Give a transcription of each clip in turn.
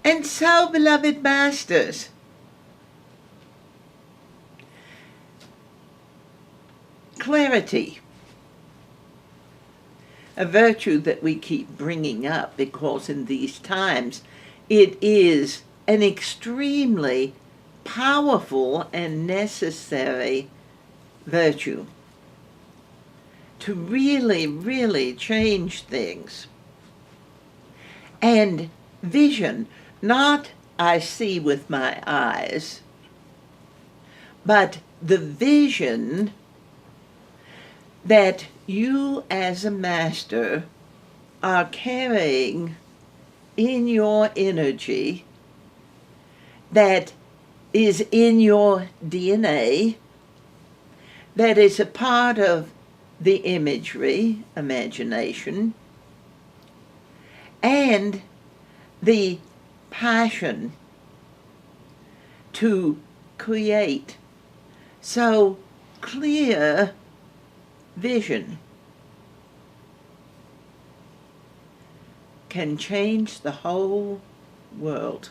And so, beloved masters, clarity, a virtue that we keep bringing up because in these times it is an extremely powerful and necessary virtue to really, really change things. And vision, not I see with my eyes, but the vision that you as a master are carrying in your energy, that is in your DNA, that is a part of the imagery, imagination, and the passion to create. So clear vision can change the whole world.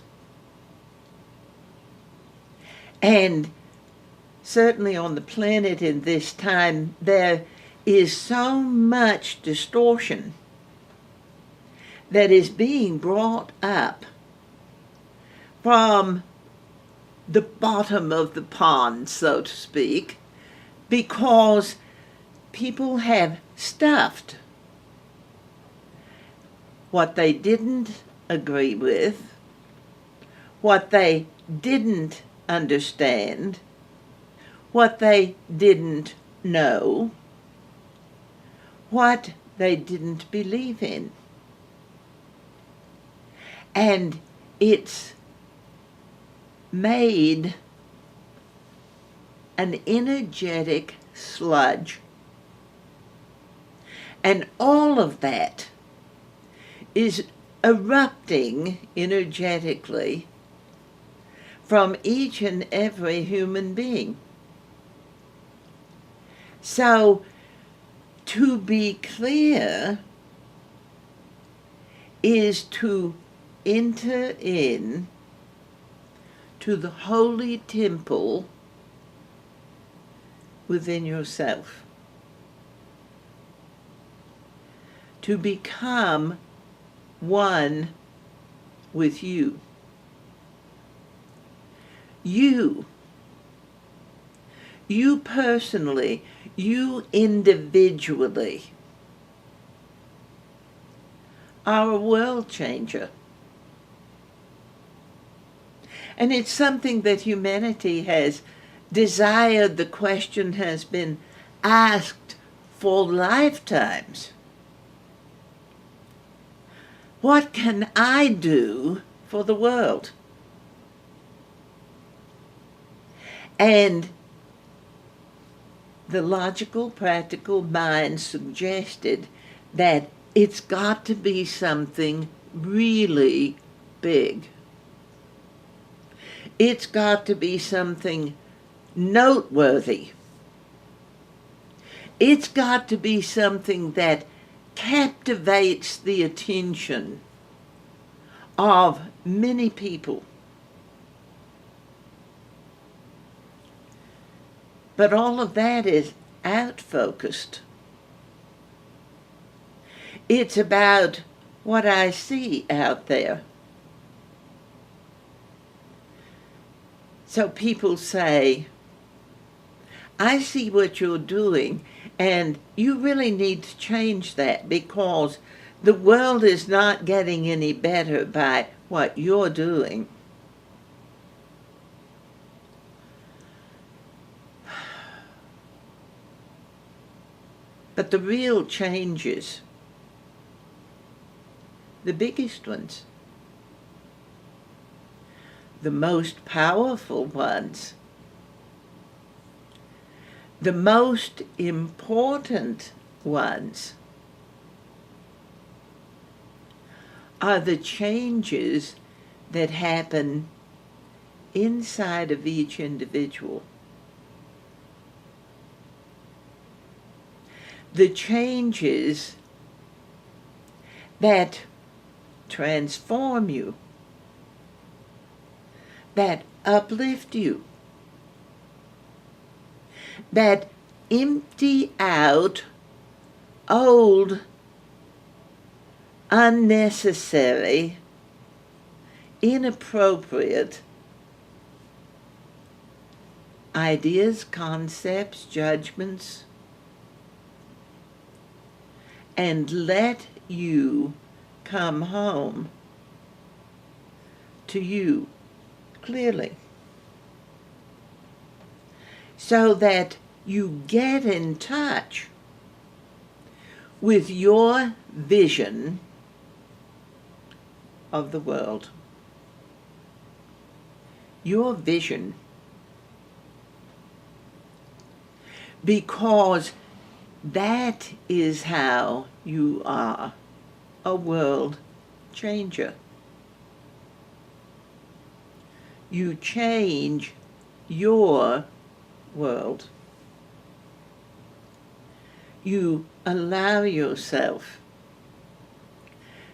And certainly on the planet in this time, there is so much distortion that is being brought up from the bottom of the pond, so to speak, because people have stuffed what they didn't agree with, what they didn't understand, what they didn't know, what they didn't believe in. And it's made an energetic sludge. And all of that is erupting energetically from each and every human being. So, to be clear is to enter in to the holy temple within yourself. To become one with you. You personally, you individually are a world changer. And it's something that humanity has desired. The question has been asked for lifetimes. What can I do for the world? And the logical, practical mind suggested that it's got to be something really big. It's got to be something noteworthy. It's got to be something that captivates the attention of many people. But all of that is out-focused. It's about what I see out there. So people say, I see what you're doing, and you really need to change that because the world is not getting any better by what you're doing. But the real changes, the biggest ones, the most powerful ones, the most important ones are the changes that happen inside of each individual. The changes that transform you that uplift you, that empty out old, unnecessary, inappropriate ideas, concepts, judgments, and let you come home to you clearly, so that you get in touch with your vision of the world. Your vision. Because that is how you are a world changer. You change your world. You allow yourself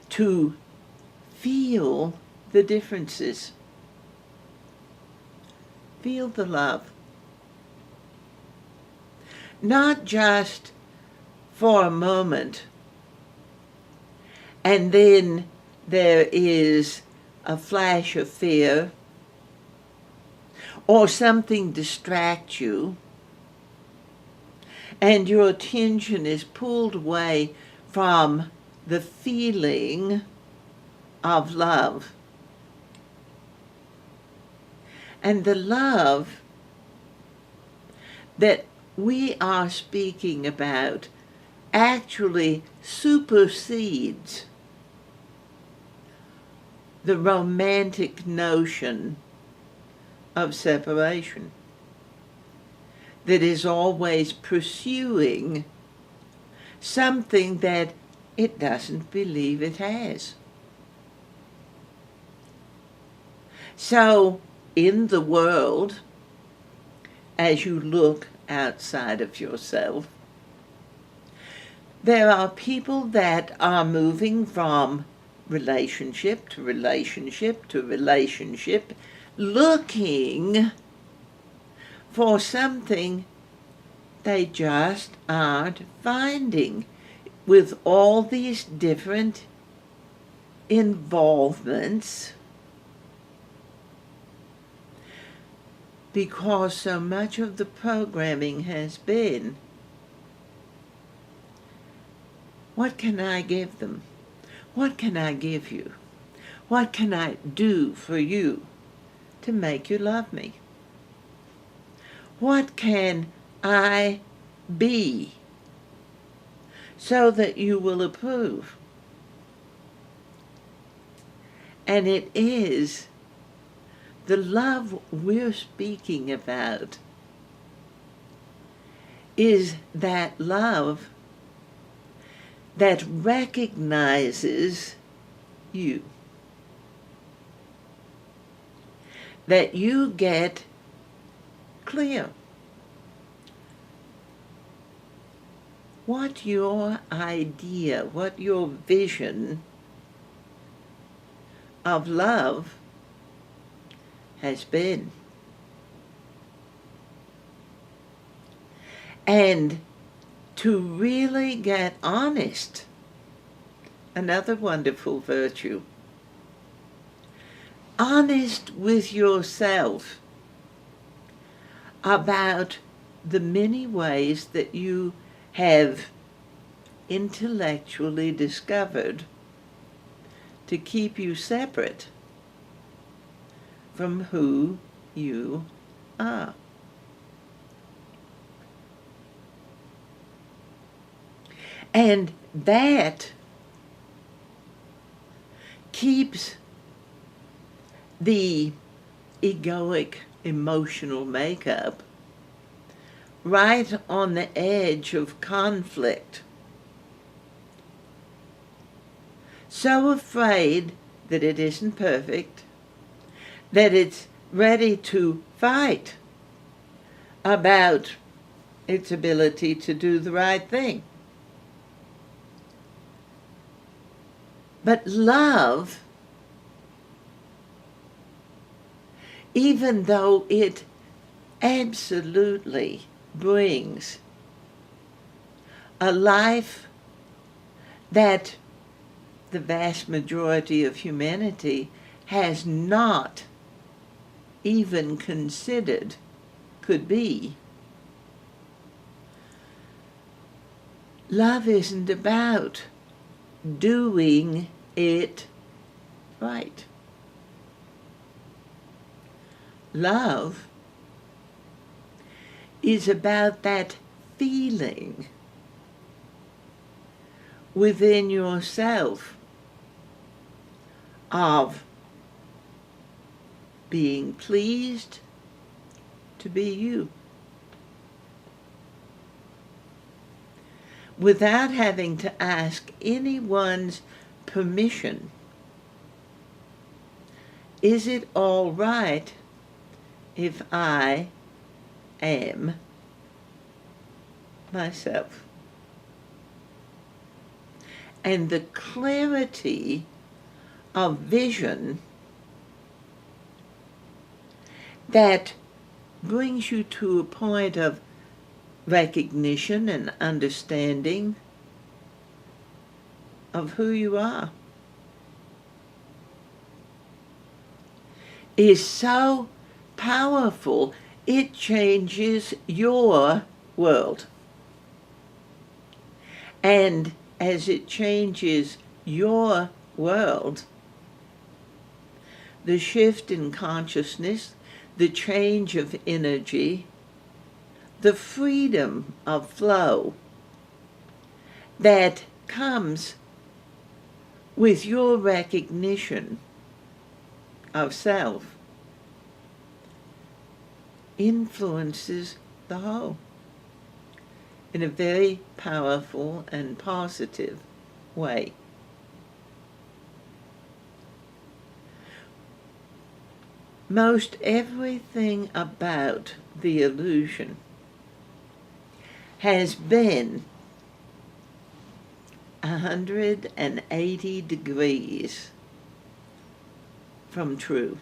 to feel the differences. Feel the love. Not just for a moment, and then there is a flash of fear, or something distracts you, and your attention is pulled away from the feeling of love. And the love that we are speaking about actually supersedes the romantic notion of separation that is always pursuing something that it doesn't believe it has. So, in the world, as you look outside of yourself, there are people that are moving from relationship to relationship to relationship, looking for something they just aren't finding, with all these different involvements, because so much of the programming has been, what can I give them? What can I give you? What can I do for you to make you love me? What can I be so that you will approve? And it is the love we're speaking about, is that love that recognizes you, that you get clear what your idea, what your vision of love has been. And to really get honest, another wonderful virtue, honest with yourself about the many ways that you have intellectually discovered to keep you separate from who you are. And that keeps the egoic emotional makeup right on the edge of conflict. So afraid that it isn't perfect, that it's ready to fight about its ability to do the right thing. But love even though it absolutely brings a life that the vast majority of humanity has not even considered could be. Love isn't about doing it right. Love is about that feeling within yourself of being pleased to be you, without having to ask anyone's permission. Is it all right if I am myself? And the clarity of vision that brings you to a point of recognition and understanding of who you are is so powerful, it changes your world. And as it changes your world, the shift in consciousness, the change of energy, the freedom of flow that comes with your recognition of self influences the whole in a very powerful and positive way. Most everything about the illusion has been 180 degrees from true.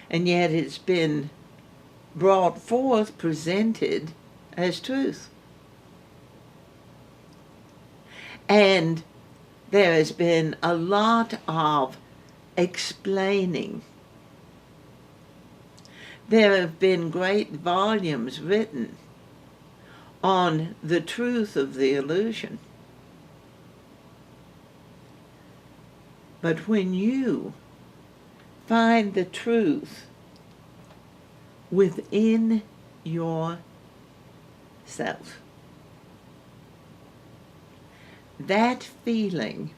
And yet it's been brought forth, presented as truth. And there has been a lot of explaining. There have been great volumes written on the truth of the illusion. But when you find the truth within yourself, that feeling,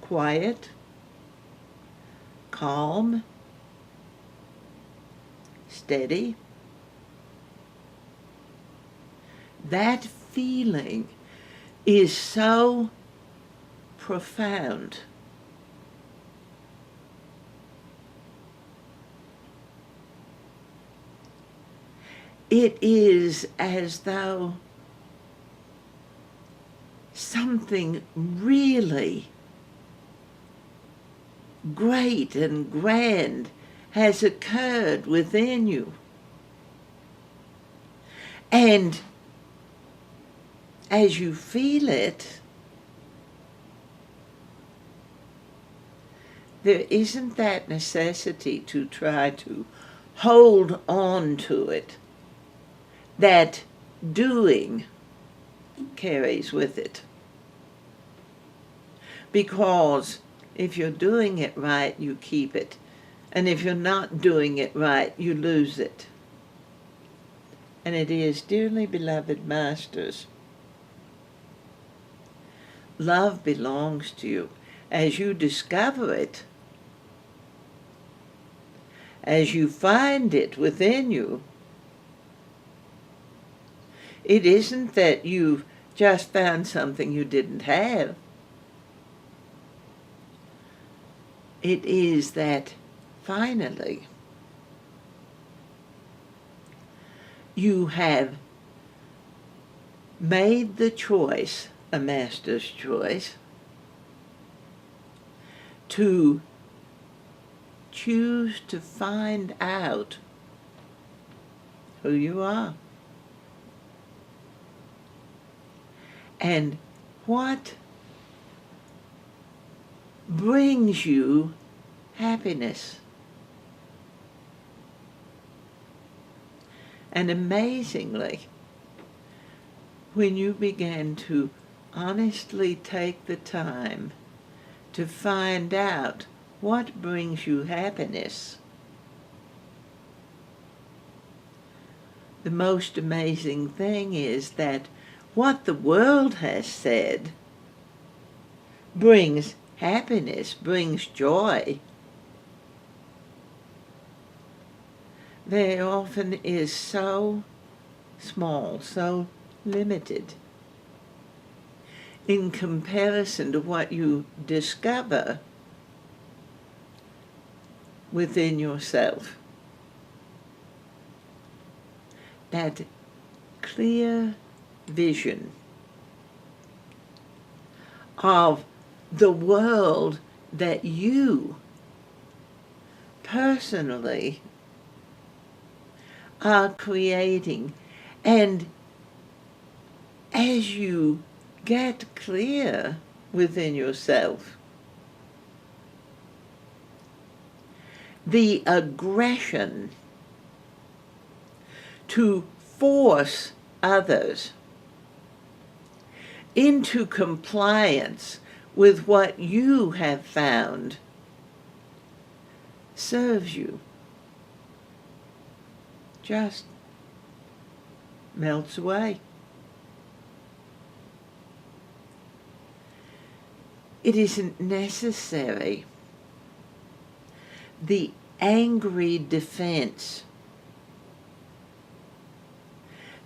quiet, calm, steady, that feeling is so profound. It is as though something really great and grand has occurred within you. And as you feel it, there isn't that necessity to try to hold on to it that doing carries with it. Because if you're doing it right, you keep it. And if you're not doing it right, you lose it. And it is, dearly beloved masters, love belongs to you. As you discover it, as you find it within you, it isn't that you've just found something you didn't have. It is that finally you have made the choice, a master's choice, to choose to find out who you are and what brings you happiness. And amazingly, when you begin to honestly take the time to find out what brings you happiness, the most amazing thing is that what the world has said brings happiness, brings joy, very often is so small, so limited in comparison to what you discover within yourself. That clear vision of the world that you personally are creating. And as you get clear within yourself, the aggression to force others into compliance with what you have found serves you just melts away. It isn't necessary. The angry defense,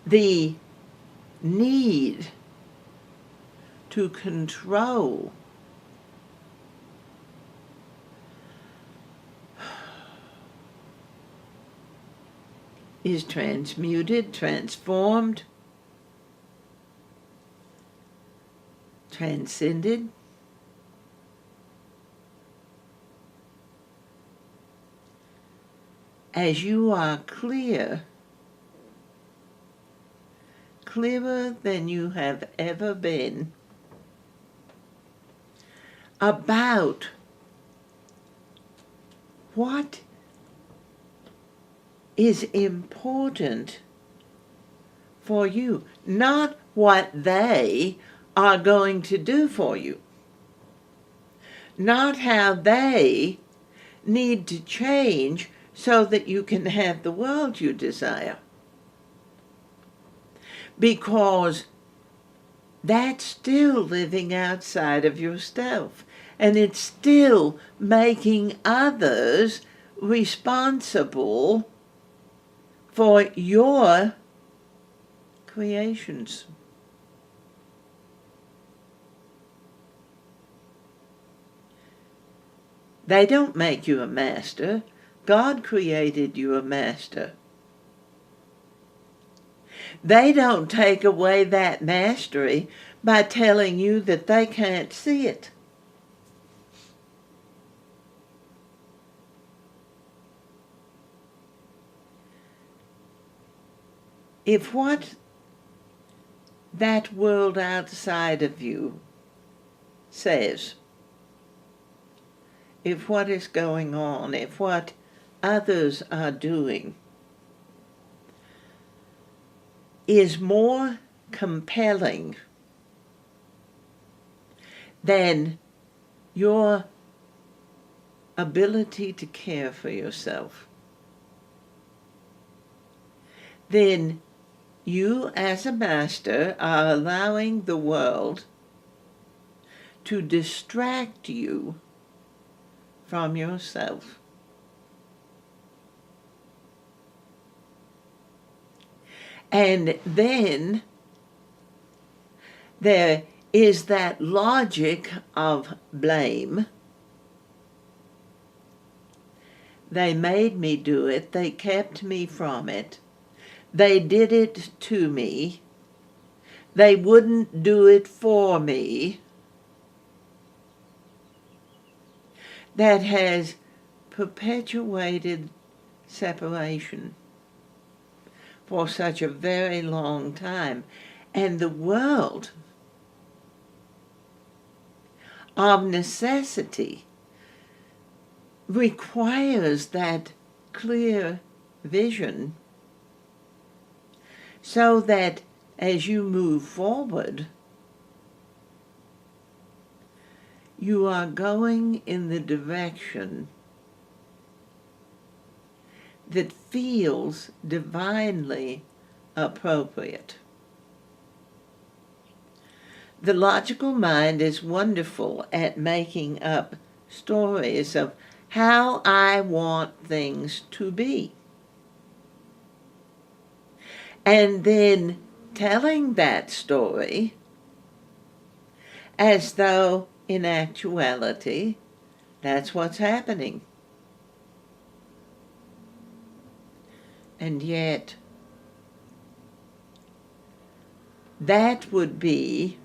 the need to control is transmuted, transformed, transcended. As you are clear, clearer than you have ever been, about what is important for you, not what they are going to do for you, not how they need to change so that you can have the world you desire. Because that's still living outside of yourself, and it's still making others responsible for your creations. They don't make you a master. God created you a master. They don't take away that mastery by telling you that they can't see it. If what that world outside of you says, if what is going on, if what others are doing is more compelling than your ability to care for yourself, then you as a master are allowing the world to distract you from yourself. And then there is that logic of blame. They made me do it. They kept me from it. They did it to me. They wouldn't do it for me. that has perpetuated separation for such a very long time. And the world, of necessity, requires that clear vision so that as you move forward, you are going in the direction that feels divinely appropriate. The logical mind is wonderful at making up stories of how I want things to be, and then telling that story as though in actuality that's what's happening. And yet that would be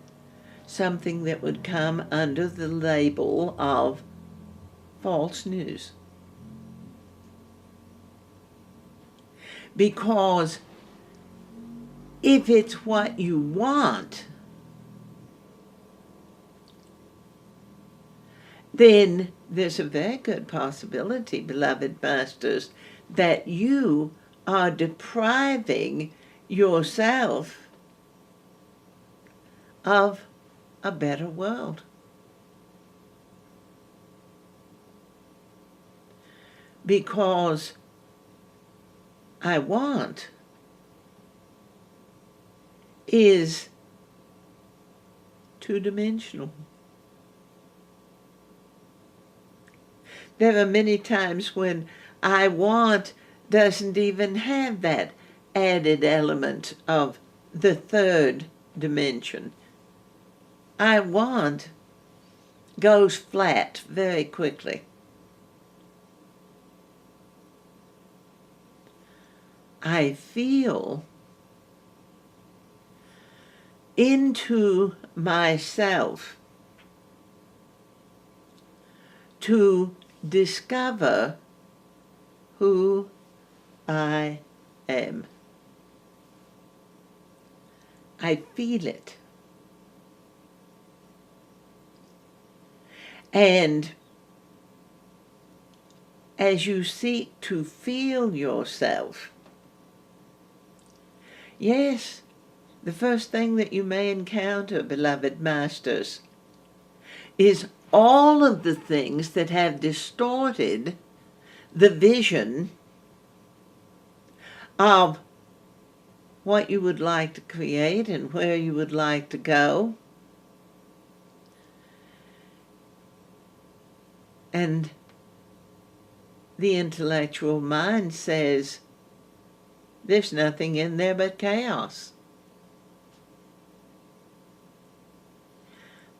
something that would come under the label of false news. Because if it's what you want, then there's a very good possibility, beloved masters, that you are depriving yourself of a better world. Because I want is two-dimensional. There are many times when I want doesn't even have that added element of the third dimension. I want goes flat very quickly. I feel into myself to discover who I am. I feel it. And as you seek to feel yourself, yes, the first thing that you may encounter, beloved masters, is all of the things that have distorted the vision of what you would like to create and where you would like to go. And the intellectual mind says, there's nothing in there but chaos.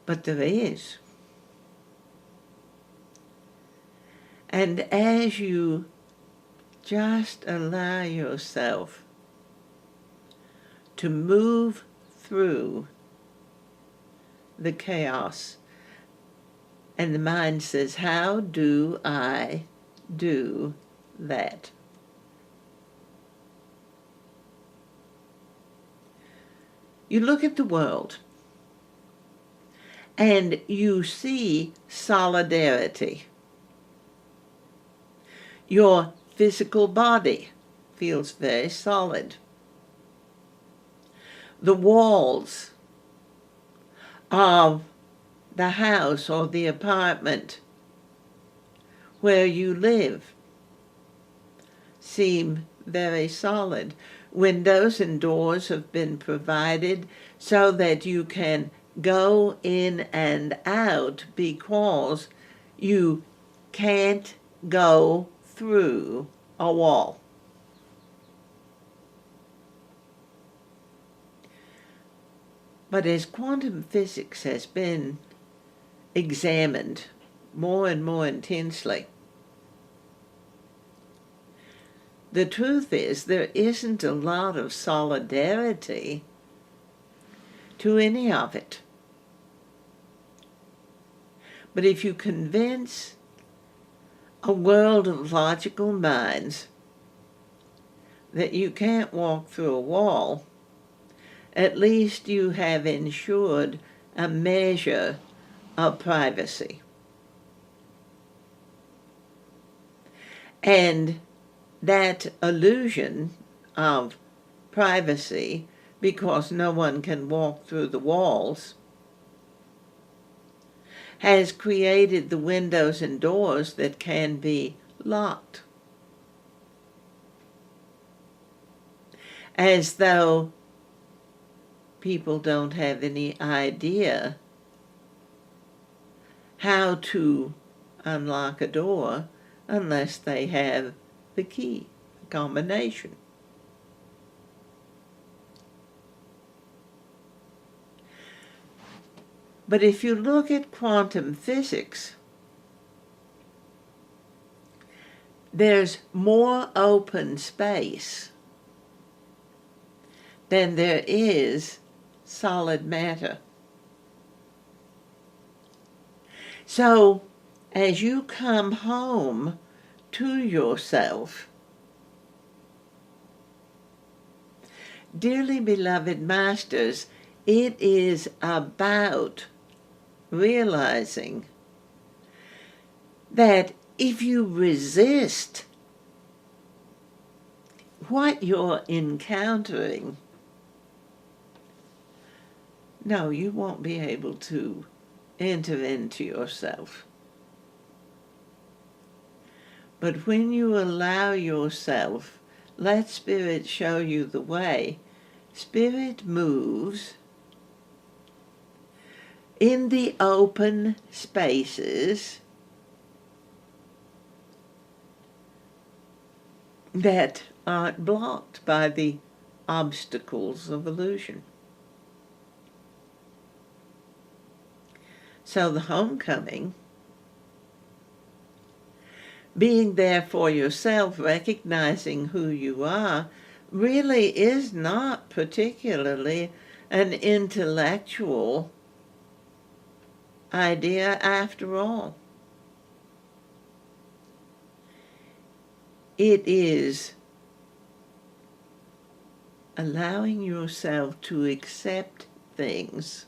But there is. And as you just allow yourself to move through the chaos, and the mind says, how do I do that? You look at the world and you see solidarity. Your physical body feels very solid. The walls of the house or the apartment where you live seem very solid. Windows and doors have been provided so that you can go in and out because you can't go through a wall. But as quantum physics has been examined more and more intensely, the truth is there isn't a lot of solidarity to any of it. But if you convince a world of logical minds that you can't walk through a wall, at least you have ensured a measure of privacy. And that illusion of privacy, because no one can walk through the walls, has created the windows and doors that can be locked. As though people don't have any idea how to unlock a door unless they have the key, the combination. But if you look at quantum physics, there's more open space than there is solid matter. So, as you come home to yourself, dearly beloved masters, it is about realizing that if you resist what you're encountering, no, you won't be able to enter into yourself. But when you allow yourself, let Spirit show you the way, Spirit moves in the open spaces that aren't blocked by the obstacles of illusion. So the homecoming, being there for yourself, recognizing who you are, really is not particularly an intellectual idea after all. It is allowing yourself to accept things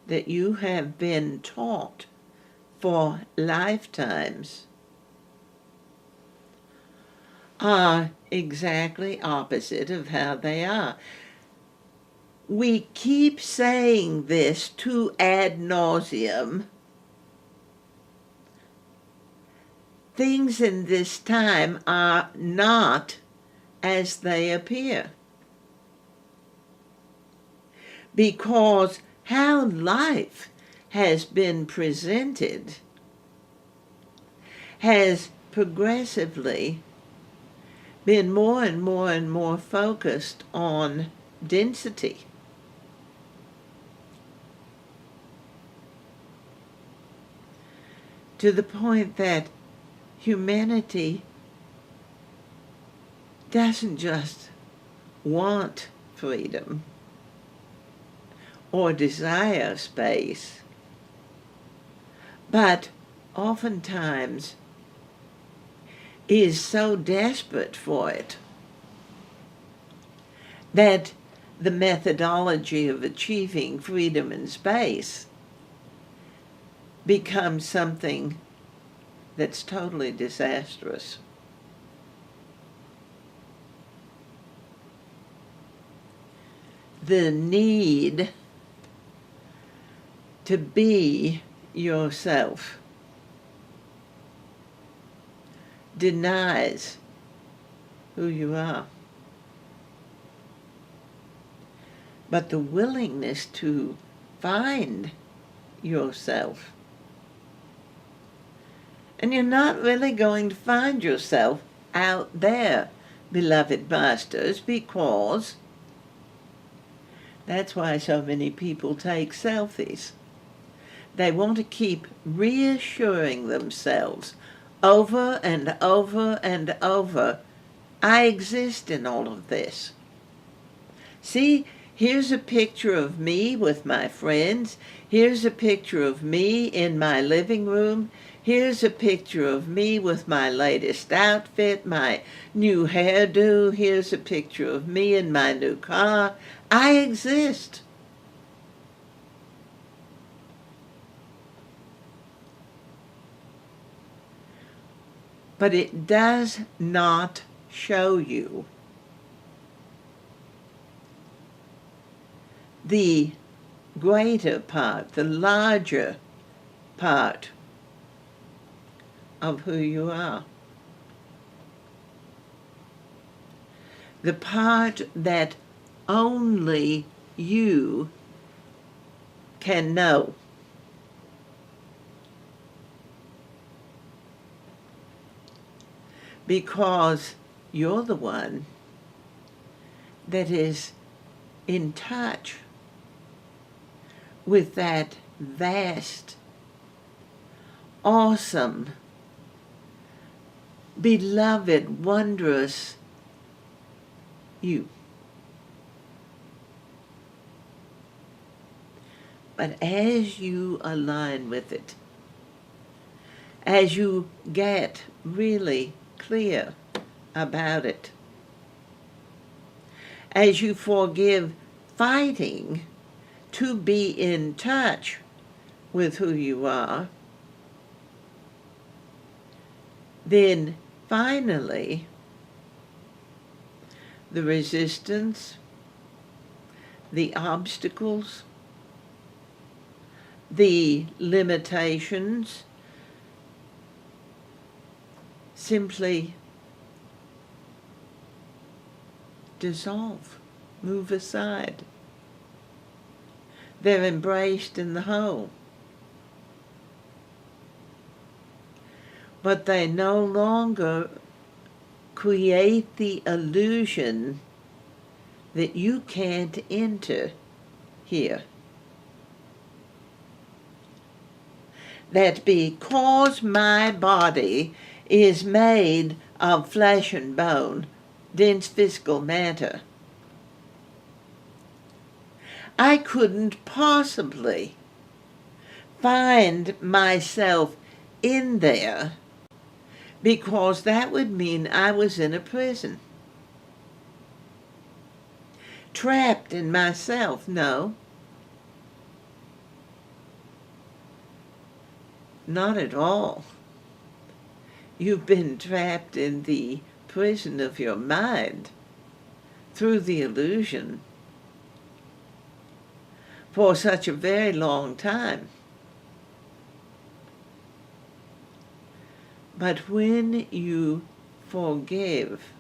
that you have been taught for lifetimes are exactly opposite of how they are. We keep saying this to ad nauseum. Things in this time are not as they appear. Because how life has been presented has progressively been more and more and more focused on density. To the point that humanity doesn't just want freedom or desire space, but oftentimes is so desperate for it that the methodology of achieving freedom and space becomes something that's totally disastrous. The need to be yourself denies who you are. But the willingness to find yourself, and you're not really going to find yourself out there, beloved masters, because that's why so many people take selfies. They want to keep reassuring themselves over and over and over, I exist in all of this. See, here's a picture of me with my friends. Here's a picture of me in my living room. Here's a picture of me with my latest outfit, my new hairdo. Here's a picture of me in my new car. I exist. But it does not show you the greater part, the larger part of who you are. The part that only you can know. Because you're the one that is in touch with that vast, awesome, beloved, wondrous you. But as you align with it, as you get really clear about it, as you forgive fighting to be in touch with who you are, then finally the resistance, the obstacles, the limitations simply dissolve, move aside. They're embraced in the whole. But they no longer create the illusion that you can't enter here. That because my body is made of flesh and bone, dense physical matter, I couldn't possibly find myself in there, because that would mean I was in a prison. Trapped in myself. No. Not at all. You've been trapped in the prison of your mind through the illusion for such a very long time. But when you forgive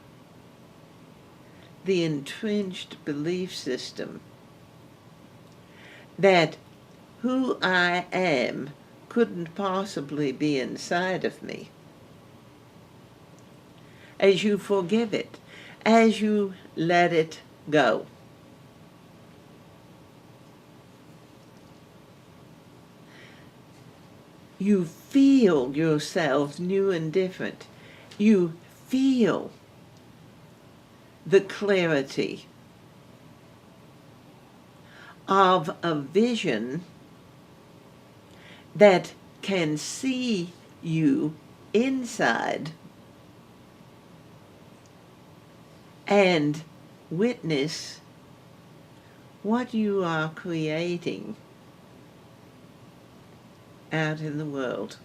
the entrenched belief system that who I am couldn't possibly be inside of me, as you forgive it, as you let it go, you feel yourselves new and different. You feel the clarity of a vision that can see you inside and witness what you are creating out in the world.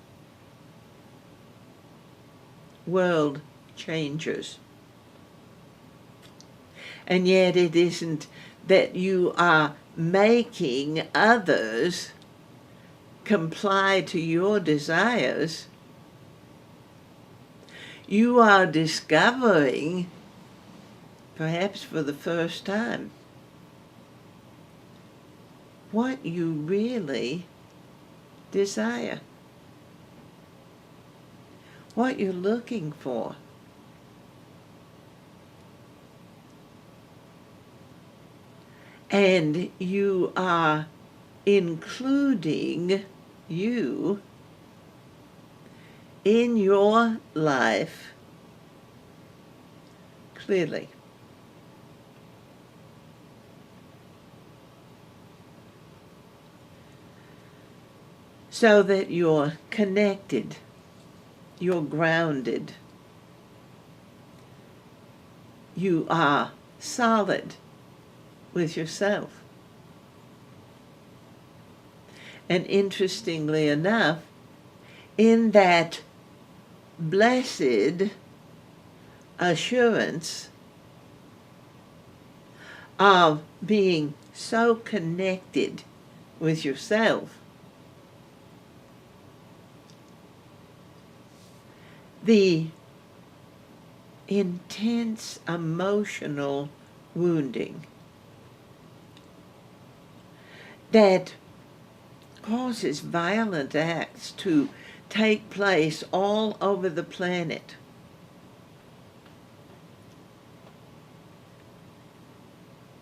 World changers. And yet it isn't that you are making others comply to your desires. You are discovering, perhaps for the first time, what you really desire, what you're looking for. And you are including you in your life clearly. So that you're connected you're grounded. You are solid with yourself. And interestingly enough, in that blessed assurance of being so connected with yourself, the intense emotional wounding that causes violent acts to take place all over the planet.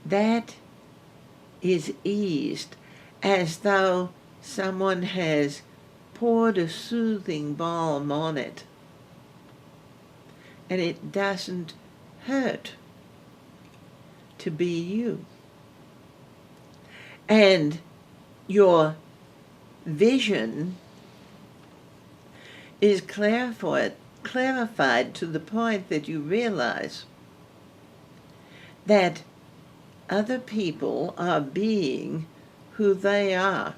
That is eased as though someone has poured a soothing balm on it, and it doesn't hurt to be you. And your vision is clarified to the point that you realize that other people are being who they are.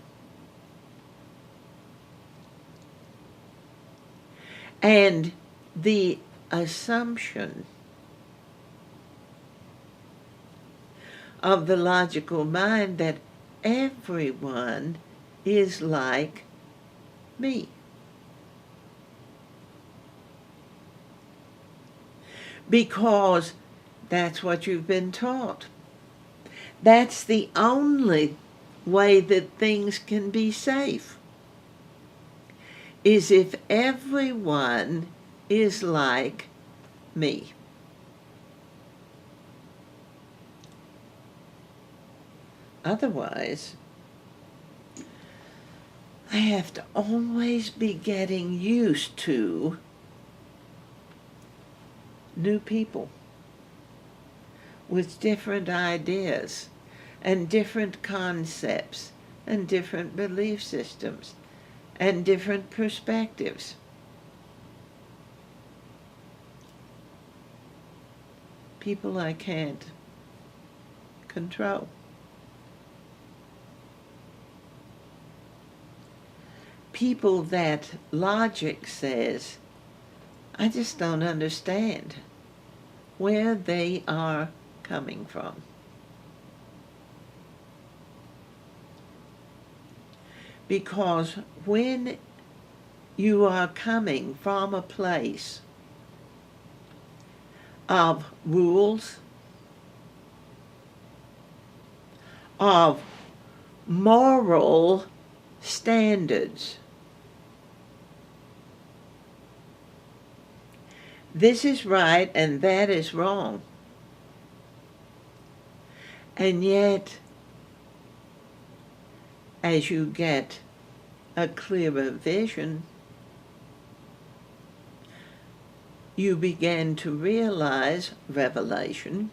And the assumption of the logical mind that everyone is like me. Because that's what you've been taught. That's the only way that things can be safe, is if everyone is like me. Otherwise, I have to always be getting used to new people with different ideas and different concepts and different belief systems and different perspectives. People I can't control. People that logic says, I just don't understand where they are coming from. Because when you are coming from a place of rules, of moral standards, this is right and that is wrong. And yet, as you get a clearer vision, you begin to realize, revelation,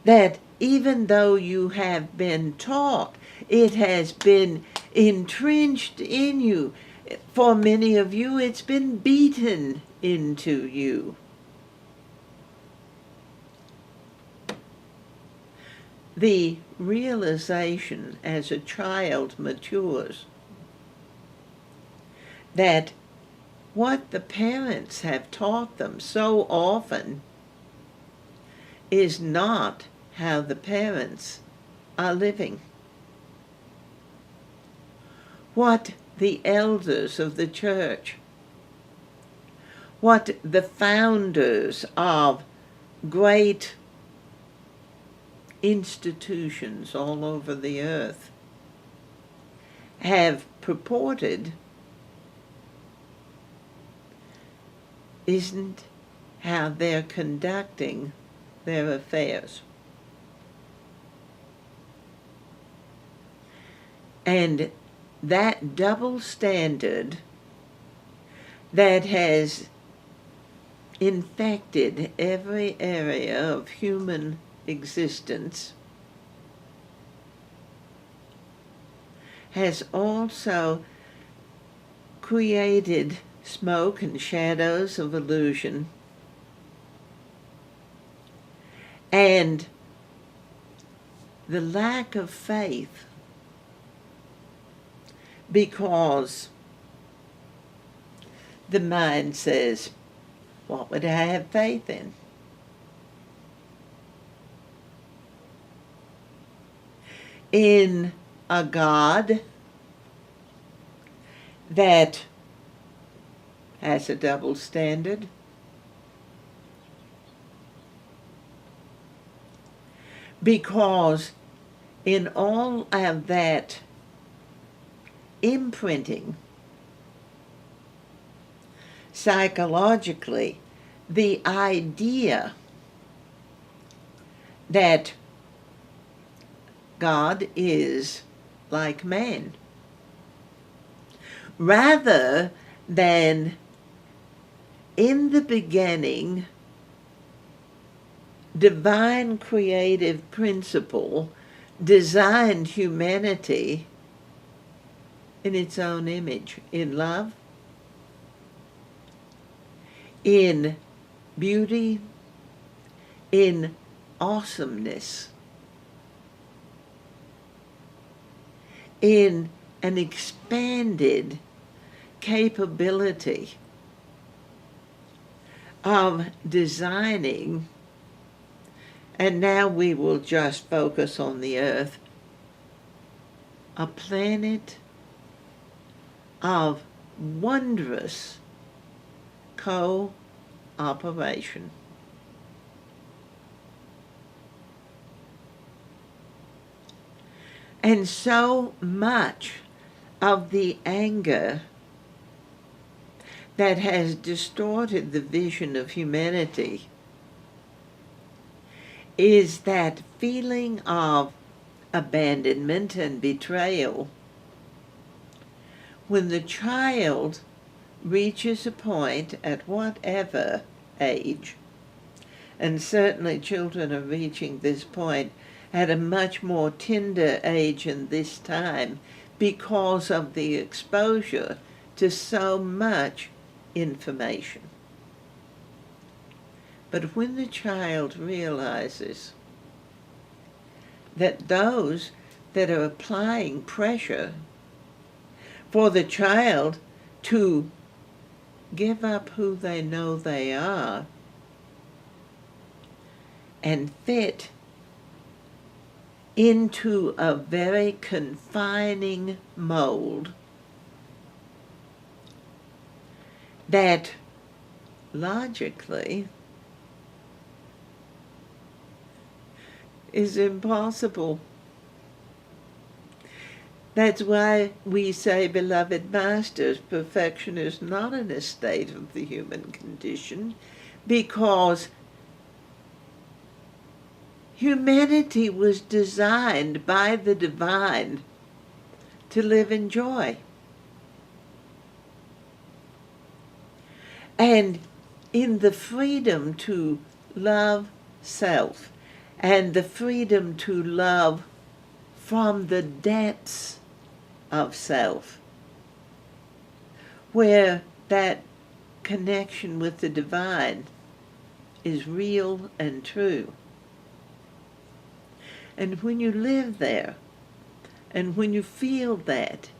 that even though you have been taught, it has been entrenched in you. For many of you, it's been beaten into you. The realization as a child matures that what the parents have taught them so often is not how the parents are living. What the elders of the church, what the founders of great institutions all over the earth have purported isn't how they're conducting their affairs. And that double standard that has infected every area of human existence has also created smoke and shadows of illusion, and the lack of faith, because the mind says, what would I have faith in? In a God that has a double standard, because in all of that imprinting, psychologically, the idea that God is like man, rather than in the beginning, divine creative principle designed humanity in its own image, in love, in beauty, in awesomeness, in an expanded capability of designing, and now we will just focus on the earth, a planet of wondrous cooperation. And so much of the anger that has distorted the vision of humanity is that feeling of abandonment and betrayal when the child reaches a point at whatever age, and certainly children are reaching this point at a much more tender age in this time because of the exposure to so much information. But when the child realizes that those that are applying pressure for the child to give up who they know they are and fit into a very confining mold that logically is impossible. That's why we say, beloved masters, perfection is not an estate of the human condition, because humanity was designed by the divine to live in joy. And in the freedom to love self, and the freedom to love from the depths of self, where that connection with the divine is real and true. And when you live there, and when you feel that,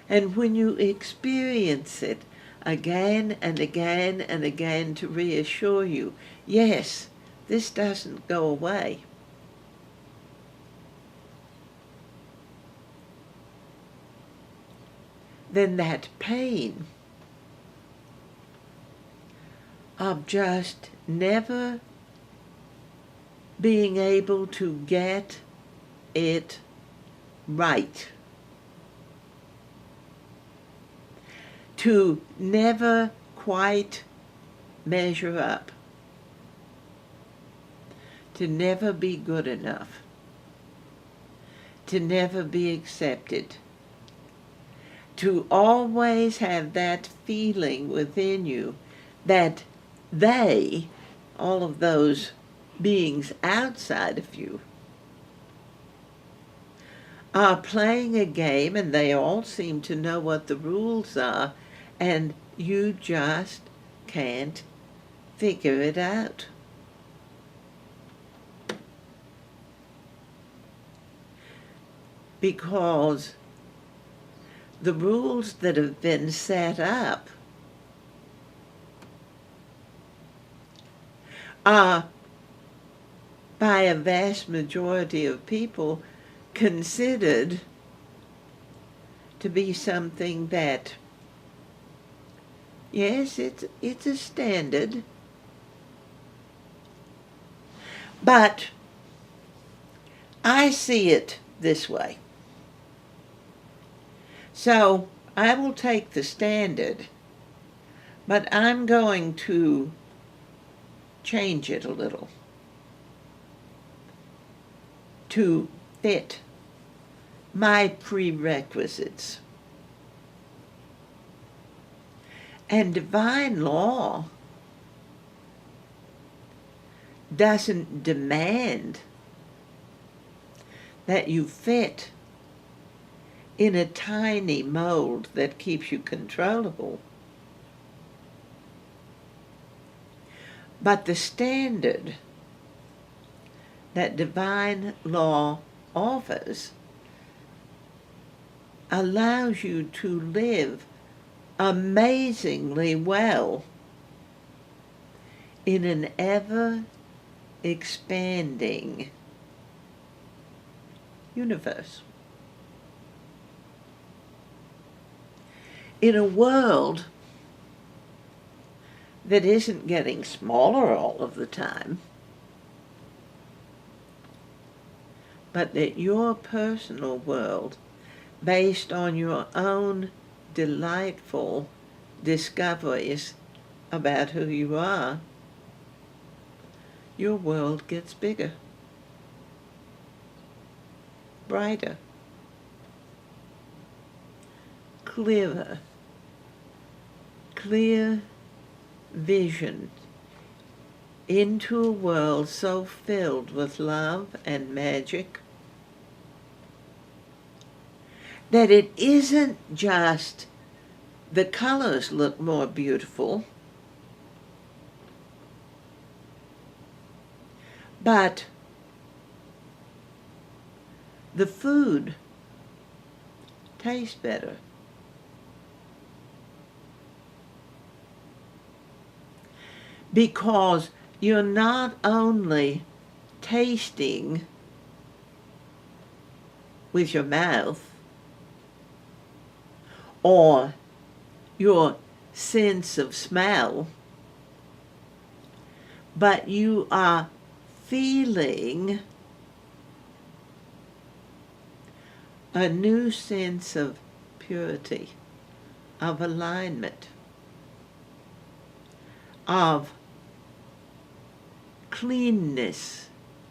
and when you experience it again and again and again to reassure you, yes, this doesn't go away. Then that pain of just never being able to get it right, to never quite measure up, to never be good enough, to never be accepted, to always have that feeling within you that they, all of those beings outside of you, are playing a game, and they all seem to know what the rules are, and you just can't figure it out. Because the rules that have been set up are, by a vast majority of people, considered to be something that, yes, it's a standard, but I see it this way. So I will take the standard, but I'm going to change it a little to fit my prerequisites. And divine law doesn't demand that you fit in a tiny mold that keeps you controllable. But the standard that divine law offers allows you to live amazingly well in an ever-expanding universe. In a world that isn't getting smaller all of the time, but that your personal world, based on your own delightful discoveries about who you are, your world gets bigger, brighter, clearer, clear vision into a world so filled with love and magic that it isn't just the colors look more beautiful, but the food tastes better. Because you're not only tasting with your mouth or your sense of smell, but you are feeling a new sense of purity, of alignment, of cleanness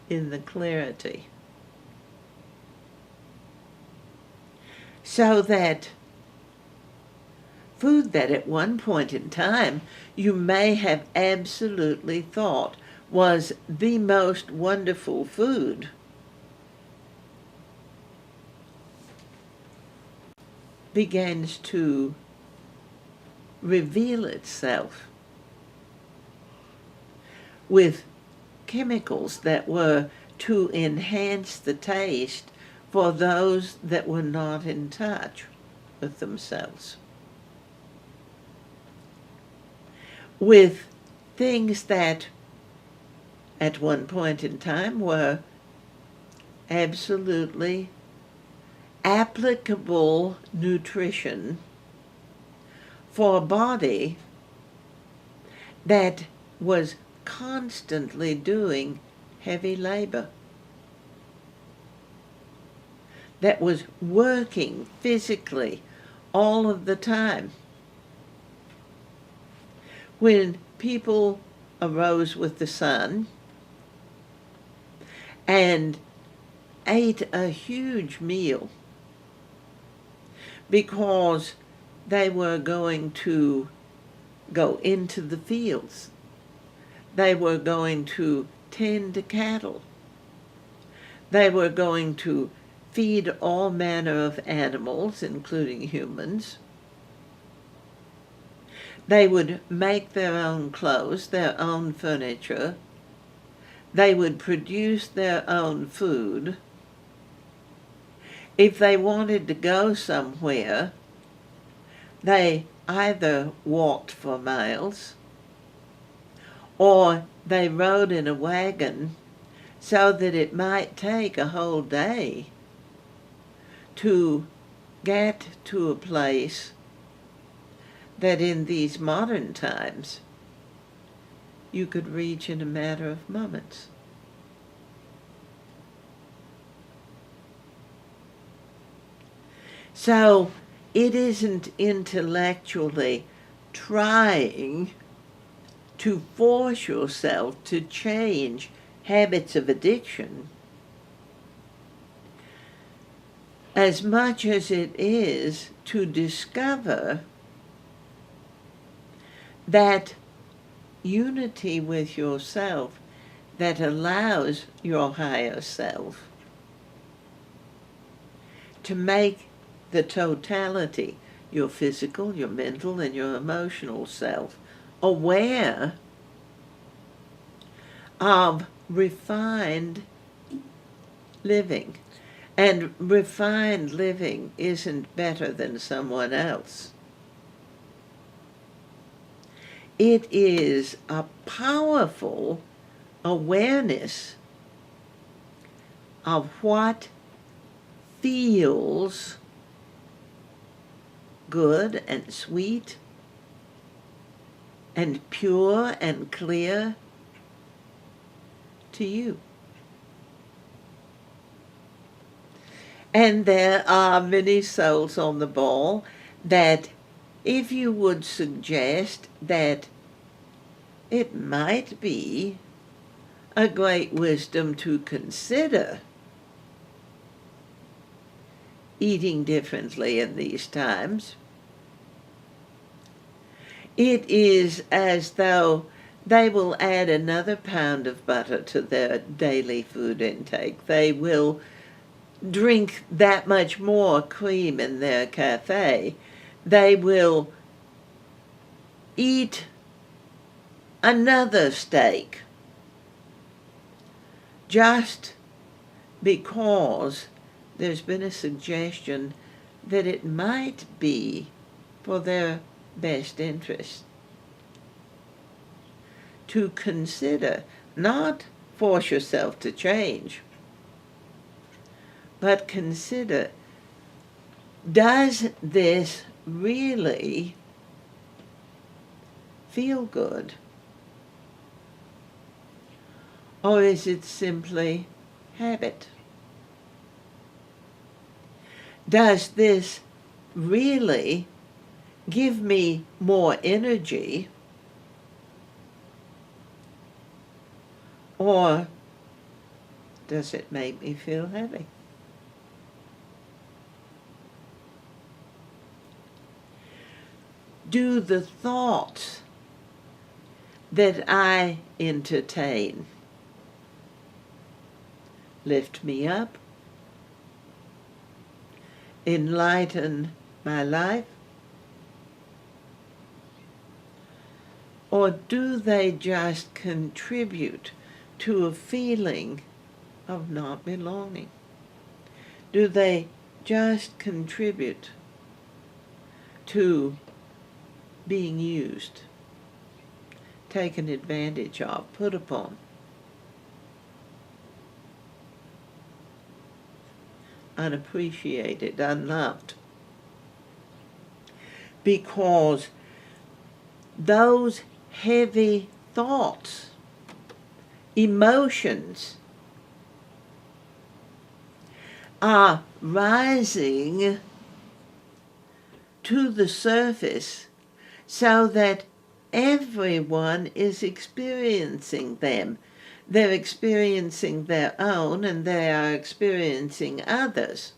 in the clarity. So that food that at one point in time you may have absolutely thought was the most wonderful food begins to reveal itself with chemicals that were to enhance the taste for those that were not in touch with themselves, with things that at one point in time were absolutely applicable nutrition for a body that was constantly doing heavy labor, that was working physically all of the time. When people arose with the sun and ate a huge meal because they were going to go into the fields, they were going to tend to cattle, they were going to feed all manner of animals, including humans, They would make their own clothes, their own furniture. They would produce their own food. If they wanted to go somewhere, they either walked for miles or they rode in a wagon so that it might take a whole day to get to a place that in these modern times you could reach in a matter of moments. So it isn't intellectually trying to force yourself to change habits of addiction as much as it is to discover that unity with yourself that allows your higher self to make the totality, your physical, your mental, and your emotional self, aware of refined living. And refined living isn't better than someone else. It is a powerful awareness of what feels good and sweet and pure and clear to you. And there are many souls on the ball that if you would suggest that it might be a great wisdom to consider eating differently in these times, it is as though they will add another pound of butter to their daily food intake. They will drink that much more cream in their cafe. They will eat another steak just because there's been a suggestion that it might be for their best interest to consider, not force yourself to change, but consider, does this really feel good? Or is it simply habit? Does this really give me more energy, or does it make me feel heavy? Do the thoughts that I entertain lift me up, enlighten my life, or do they just contribute to a feeling of not belonging? Do they just contribute to being used, taken advantage of, put upon? Unappreciated, unloved? Because those heavy thoughts, emotions, are rising to the surface so that everyone is experiencing them. They're experiencing their own, and they are experiencing others.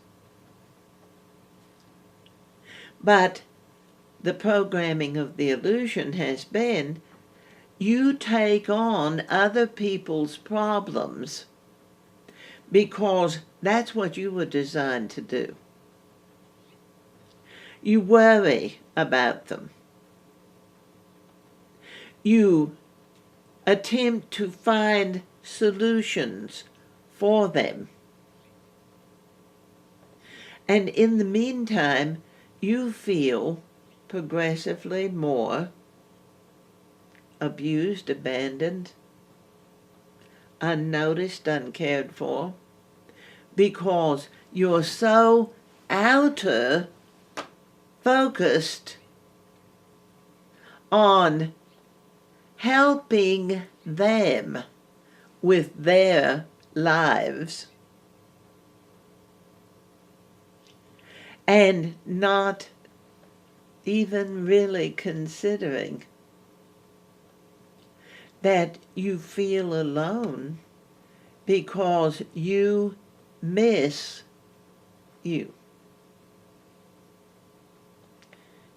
But the programming of the illusion has been, you take on other people's problems because that's what you were designed to do. You worry about them. You attempt to find solutions for them. And in the meantime, you feel progressively more abused, abandoned, unnoticed, uncared for, because you're so outer focused on helping them with their lives and not even really considering that you feel alone because you miss you.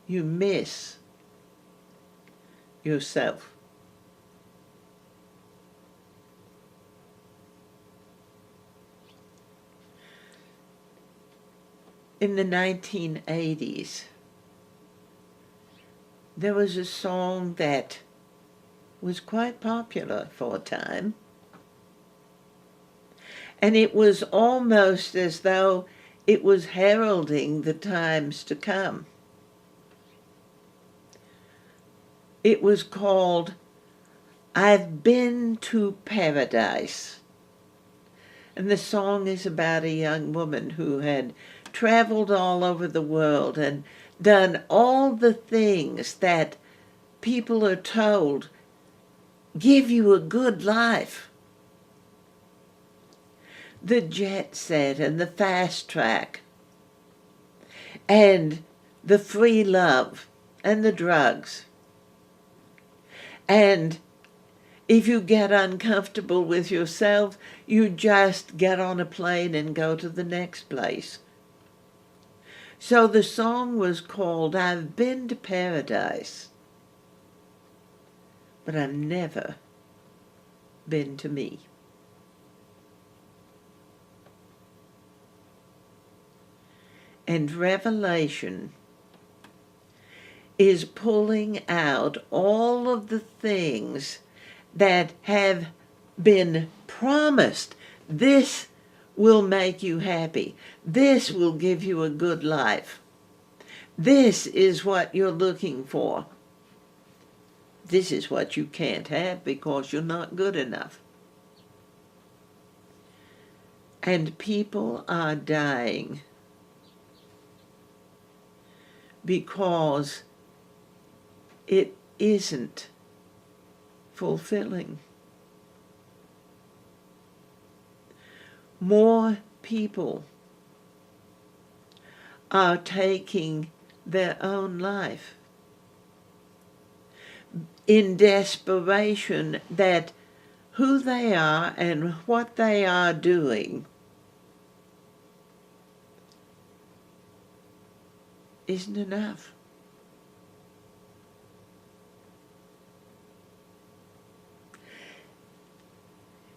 You miss yourself. In the 1980s, there was a song that was quite popular for a time, and it was almost as though it was heralding the times to come. It was called "I've Been to Paradise." And the song is about a young woman who had traveled all over the world and done all the things that people are told give you a good life. The jet set and the fast track and the free love and the drugs. And if you get uncomfortable with yourself, you just get on a plane and go to the next place. So the song was called "I've Been to Paradise, but I've never been to me." And Revelation is pulling out all of the things that have been promised. This will make you happy. This will give you a good life. This is what you're looking for. This is what you can't have because you're not good enough. And people are dying because it isn't fulfilling. More people are taking their own life in desperation that who they are and what they are doing isn't enough.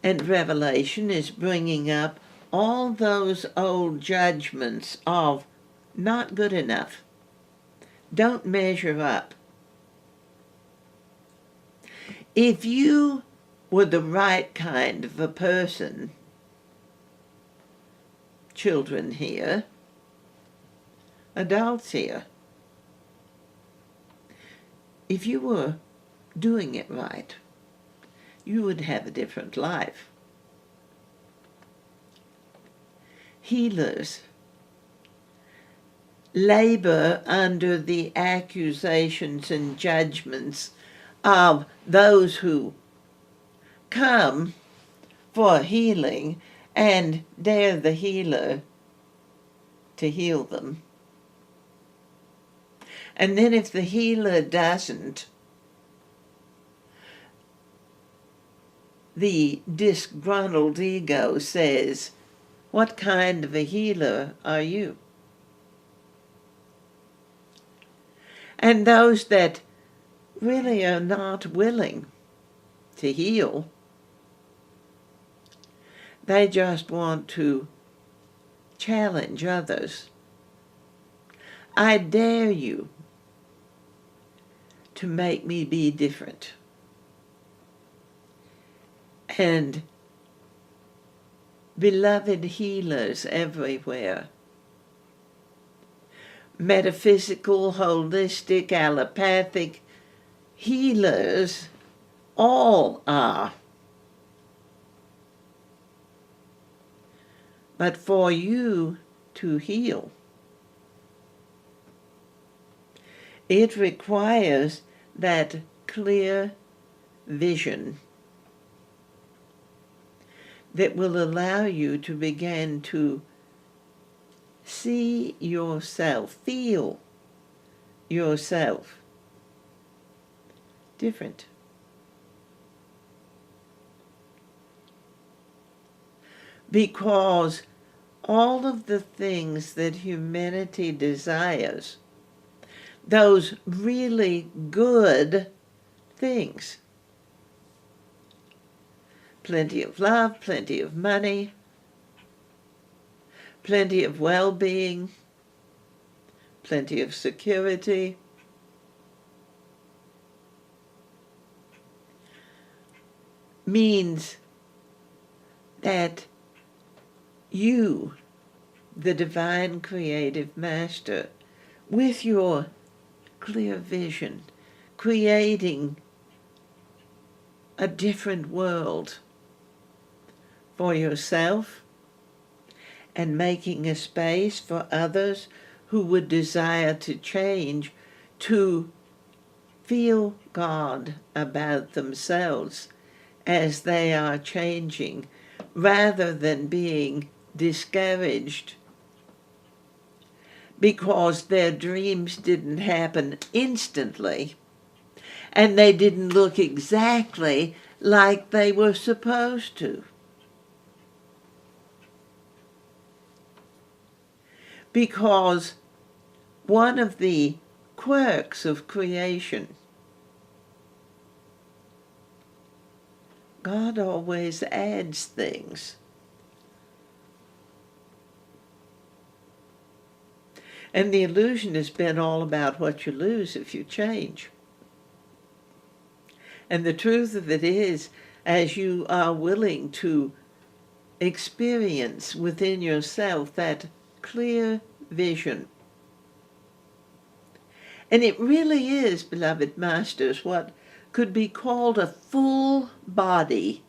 And Revelation is bringing up all those old judgments of not good enough, don't measure up. If you were the right kind of a person, children here, adults here, if you were doing it right, you would have a different life. Healers labor under the accusations and judgments of those who come for healing and dare the healer to heal them. And then if the healer doesn't, the disgruntled ego says, "What kind of a healer are you?" And those that really are not willing to heal, they just want to challenge others. I dare you to make me be different. and beloved healers everywhere. Metaphysical, holistic, allopathic healers all are. But for you to heal, it requires that clear vision that will allow you to begin to see yourself, feel yourself different. Because all of the things that humanity desires, those really good things, plenty of love, plenty of money, plenty of well-being, plenty of security, means that you, the divine creative master, with your clear vision, creating a different world for yourself and making a space for others who would desire to change, to feel God about themselves as they are changing, rather than being discouraged because their dreams didn't happen instantly and they didn't look exactly like they were supposed to. Because one of the quirks of creation, God always adds things. And the illusion has been all about what you lose if you change. And the truth of it is, as you are willing to experience within yourself that clear vision, and it really is, beloved masters, what could be called a full body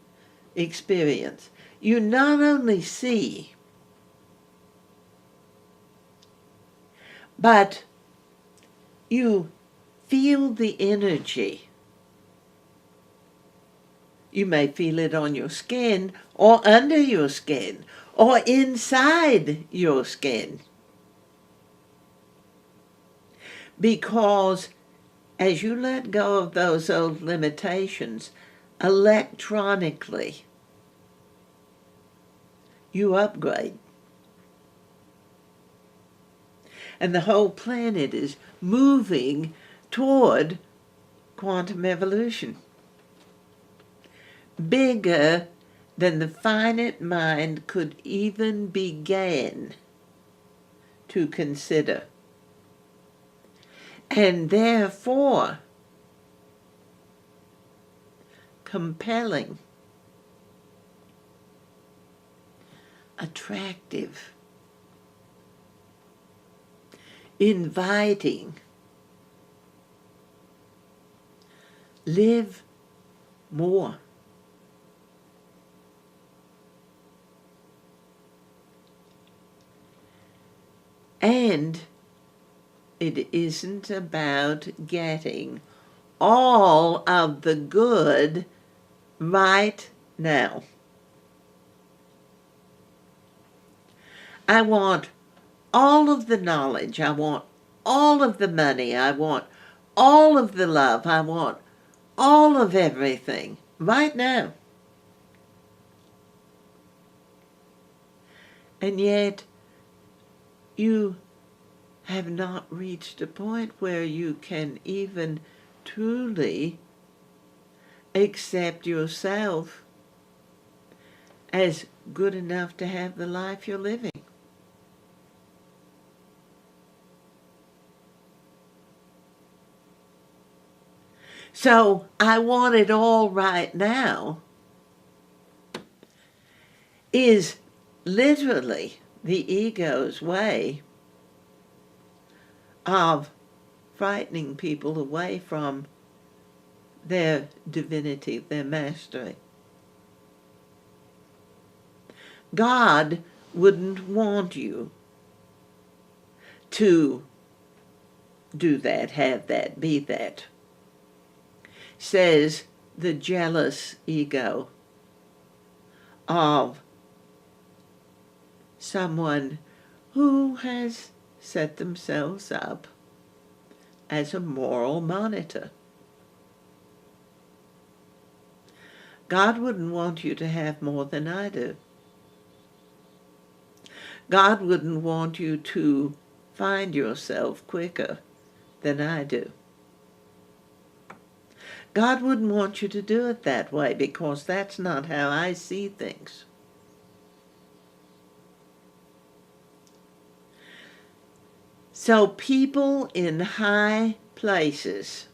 experience. You not only see, but you feel the energy. You may feel it on your skin, or under your skin, or inside your skin. Because as you let go of those old limitations, electronically, you upgrade. And the whole planet is moving toward quantum evolution. Bigger than the finite mind could even begin to consider. And therefore, compelling, attractive, inviting. Live more. And it isn't about getting all of the good right now. I want all of the knowledge. I want all of the money. I want all of the love. I want all of everything right now. And yet, you have not reached a point where you can even truly accept yourself as good enough to have the life you're living. So I want it all right now, is literally the ego's way of frightening people away from their divinity, their mastery. God wouldn't want you to do that, have that, be that, says the jealous ego of someone who has set themselves up as a moral monitor. God wouldn't want you to have more than I do. God wouldn't want you to find yourself quicker than I do. God wouldn't want you to do it that way because that's not how I see things. So people in high places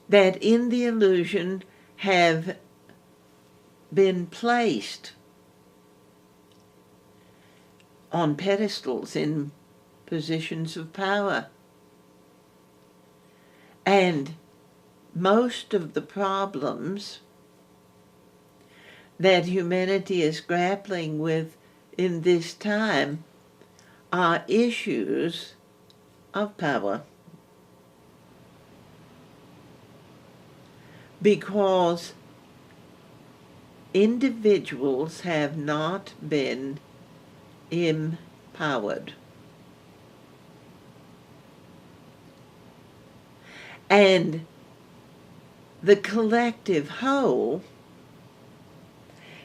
that in the illusion have been placed on pedestals in positions of power. And most of the problems that humanity is grappling with in this time are issues of power. Because individuals have not been empowered. And the collective whole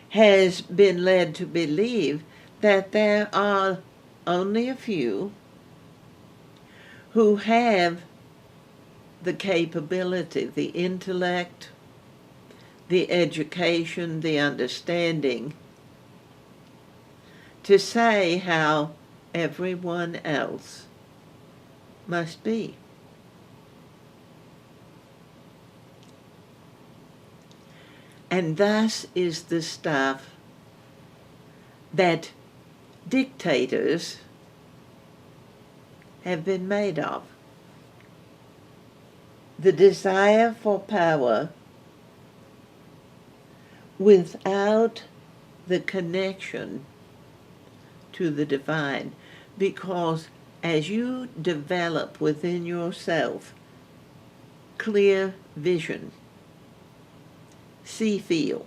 has been led to believe that there are only a few who have the capability, the intellect, the education, the understanding to say how everyone else must be. And thus is the stuff that dictators have been made of. The desire for power without the connection to the divine, because as you develop within yourself clear vision, see, feel,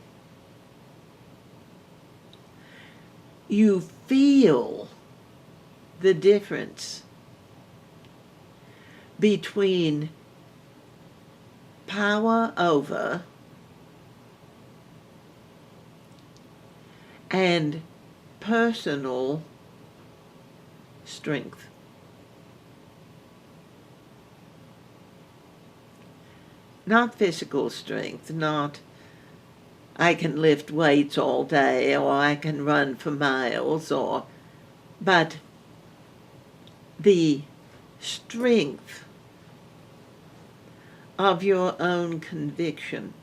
you feel the difference between power over and personal strength. Not physical strength, not I can lift weights all day or I can run for miles, but the strength of your own conviction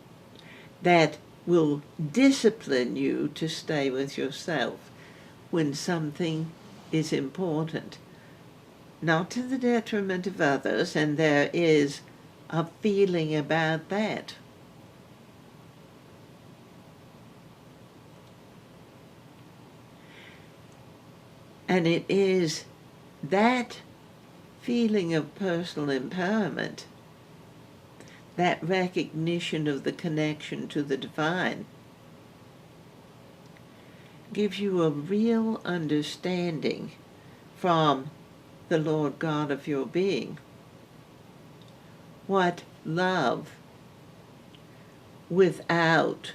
that will discipline you to stay with yourself when something is important, not to the detriment of others, and there is a feeling about that. And it is that feeling of personal empowerment, that recognition of the connection to the divine, gives you a real understanding from the Lord God of your being what love without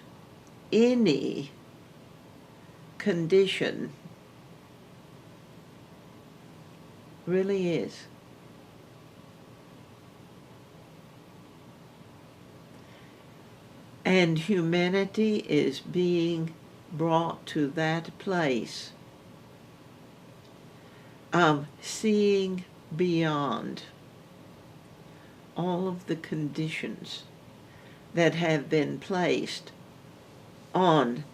any condition really is. And humanity is being brought to that place of seeing beyond all of the conditions that have been placed on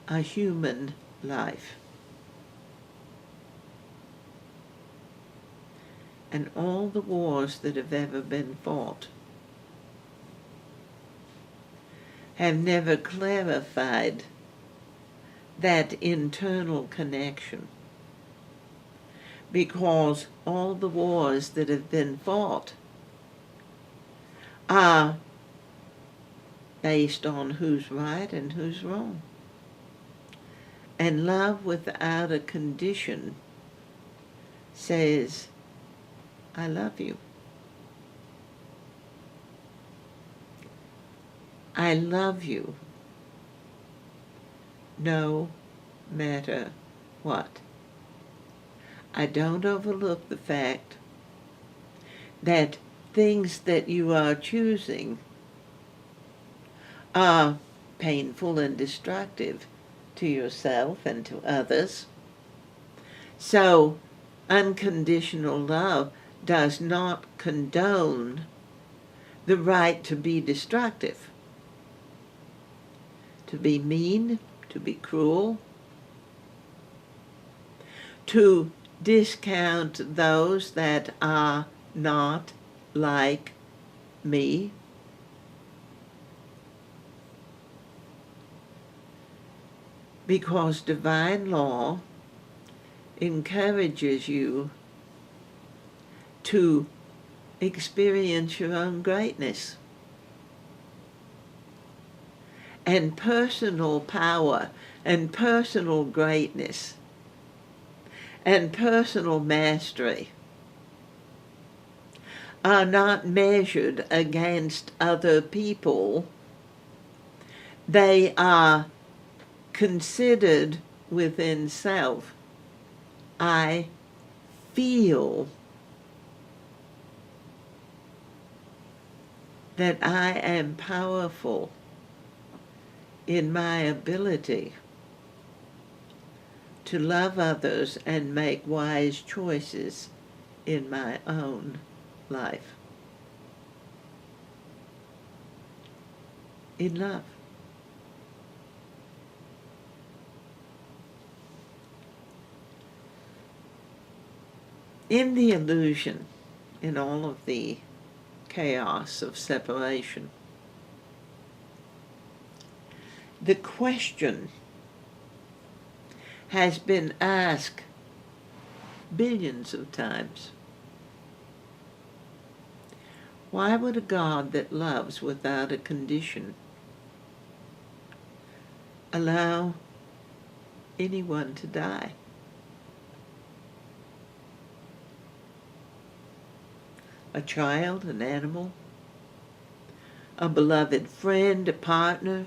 a human life. And all the wars that have ever been fought have never clarified that internal connection, because all the wars that have been fought are based on who's right and who's wrong. And love without a condition says, I love you. I love you no matter what. I don't overlook the fact that things that you are choosing are painful and destructive to yourself and to others. So, unconditional love does not condone the right to be destructive, to be mean, to be cruel, to discount those that are not like me. Because divine law encourages you to experience your own greatness. And personal power and personal greatness and personal mastery are not measured against other people. They are considered within self. I feel that I am powerful in my ability to love others and make wise choices in my own life. In love. In the illusion, in all of the chaos of separation, the question has been asked billions of times. Why would a God that loves without a condition allow anyone to die? A child, an animal, a beloved friend, a partner.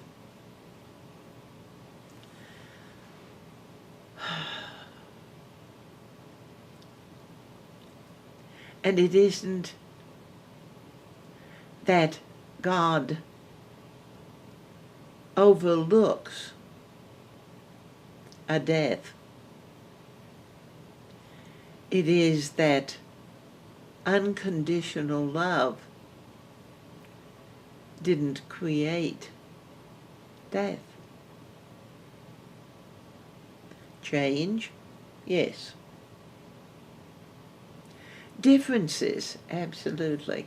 And it isn't that God overlooks a death. It is that unconditional love didn't create death. Change? Yes. Differences? Absolutely.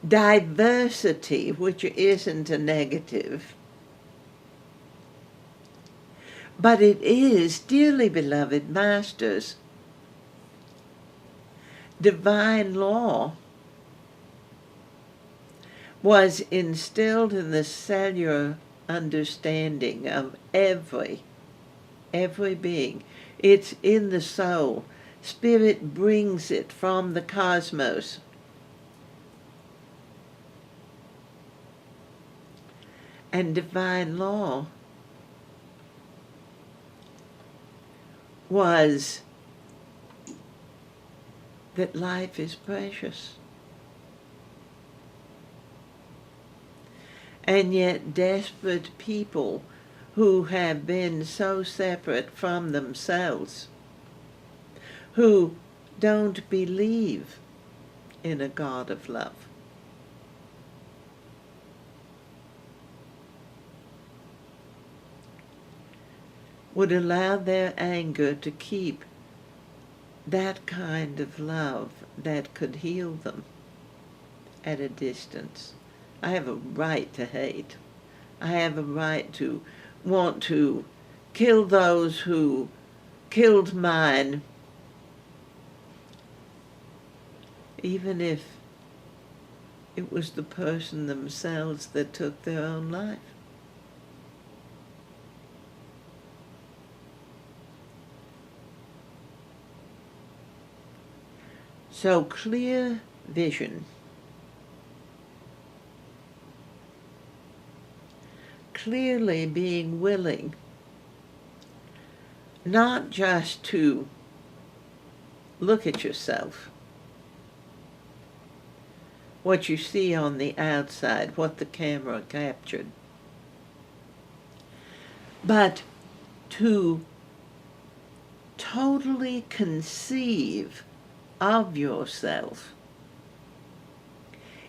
Diversity, which isn't a negative, but it is, dearly beloved masters, divine law was instilled in the cellular understanding of every being. It's in the soul. Spirit brings it from the cosmos. And divine law was that life is precious. And yet desperate people who have been so separate from themselves, who don't believe in a God of love, would allow their anger to keep that kind of love that could heal them at a distance. I have a right to hate. I have a right to want to kill those who killed mine, even if it was the person themselves that took their own life. So clear vision, clearly being willing not just to look at yourself, what you see on the outside, what the camera captured, but to totally conceive of yourself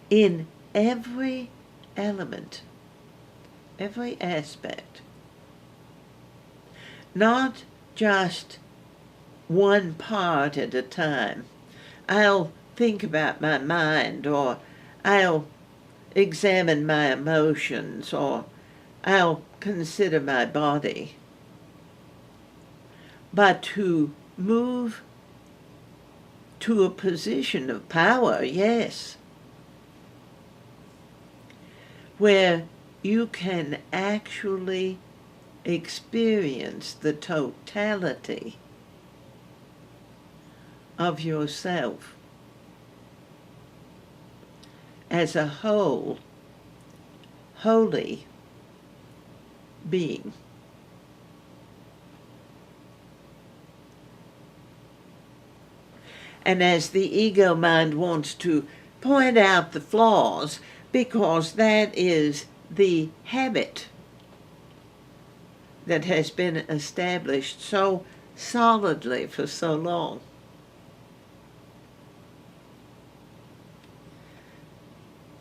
in every element, every aspect, not just one part at a time. I'll think about my mind, or I'll examine my emotions, or I'll consider my body. But to move to a position of power, yes, where you can actually experience the totality of yourself as a whole, holy being. And as the ego mind wants to point out the flaws, because that is the habit that has been established so solidly for so long.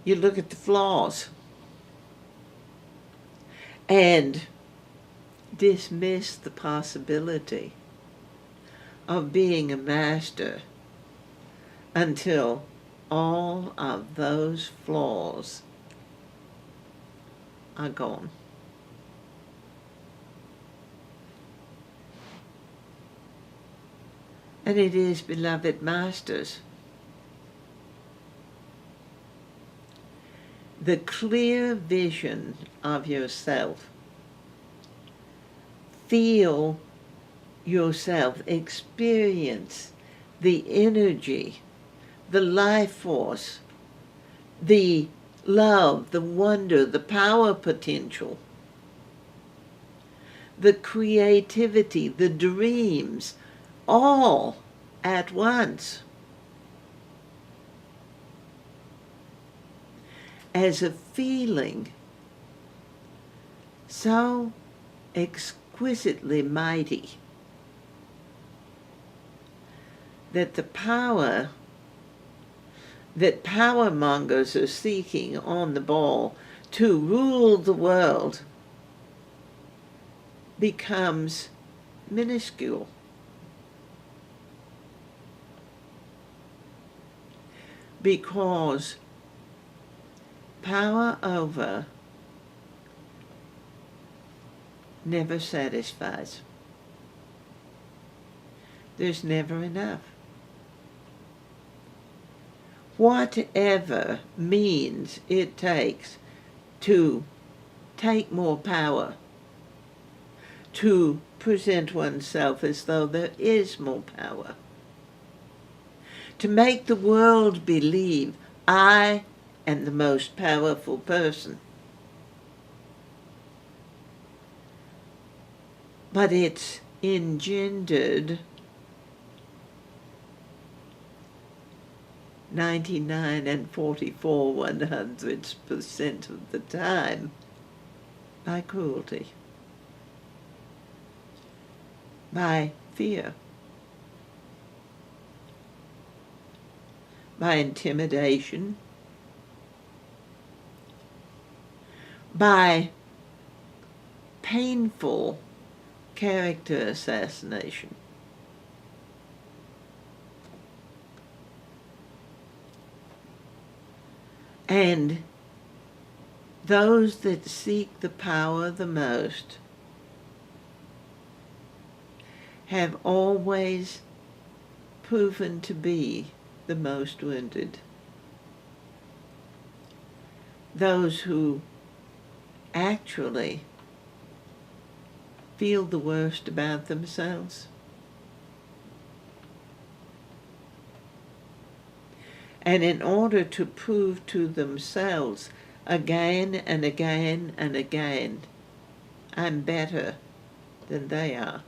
You look at the flaws and dismiss the possibility of being a master until all of those flaws are gone. And it is, beloved masters, the clear vision of yourself. Feel yourself, experience the energy, the life force, the love, the wonder, the power potential, the creativity, the dreams, all at once, as a feeling so exquisitely mighty that the power that power mongers are seeking on the ball to rule the world becomes minuscule. Because power over never satisfies. There's never enough. Whatever means it takes to take more power, to present oneself as though there is more power, to make the world believe I am the most powerful person. But it's engendered 99 and 44 100% of the time by cruelty, by fear, by intimidation, by painful character assassination. And those that seek the power the most have always proven to be the most wounded. Those who actually feel the worst about themselves. And in order to prove to themselves again and again and again, I'm better than they are,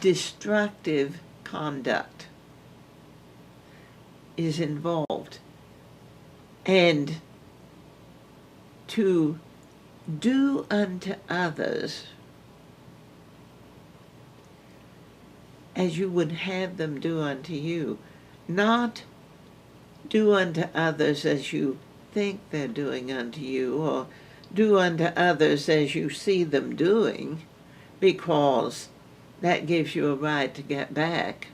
destructive conduct is involved. And to do unto others as you would have them do unto you, not do unto others as you think they're doing unto you, or do unto others as you see them doing, because that gives you a right to get back.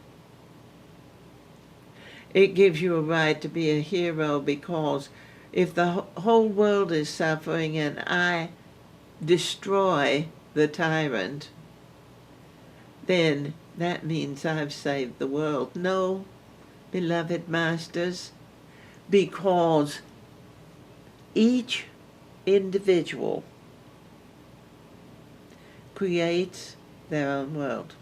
It gives you a right to be a hero, because if the whole world is suffering and I destroy the tyrant, then that means I've saved the world. No, beloved masters, because each individual creates their own world.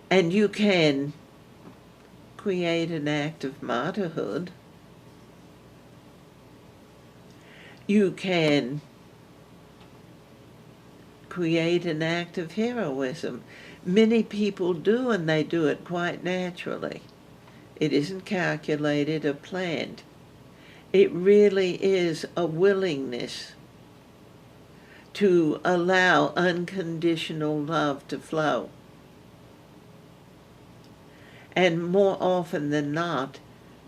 And you can create an act of martyrhood. You can create an act of heroism. Many people do, and they do it quite naturally. It isn't calculated or planned. It really is a willingness to allow unconditional love to flow. And more often than not,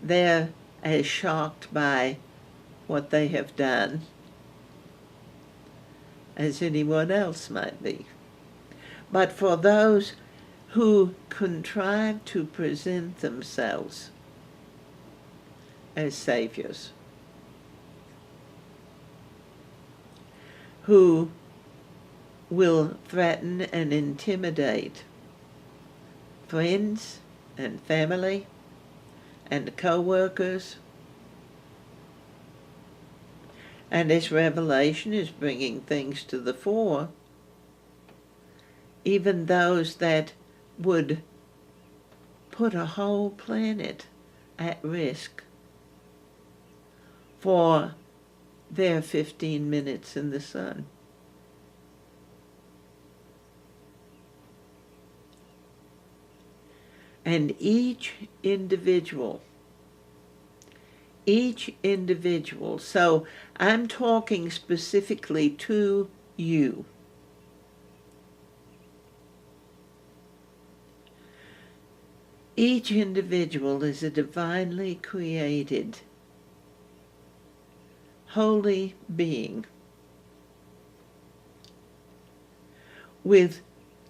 they're as shocked by what they have done as anyone else might be. But for those who contrive to present themselves as saviors, who will threaten and intimidate friends and family and co-workers, and this revelation is bringing things to the fore, even those that would put a whole planet at risk for their 15 minutes in the sun. And each individual, so I'm talking specifically to you. Each individual is a divinely created, holy being with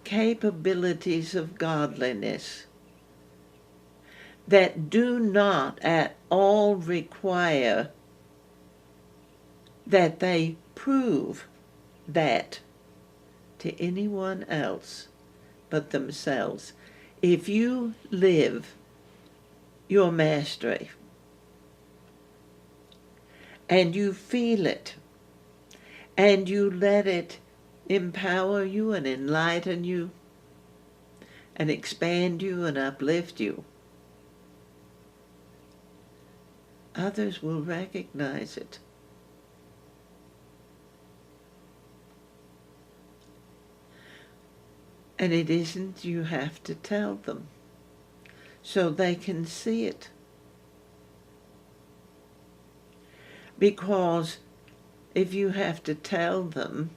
capabilities of godliness that do not at all require that they prove that to anyone else but themselves. If you live your mastery and you feel it and you let it empower you and enlighten you and expand you and uplift you, others will recognize it. And it isn't you have to tell them, so they can see it. Because if you have to tell them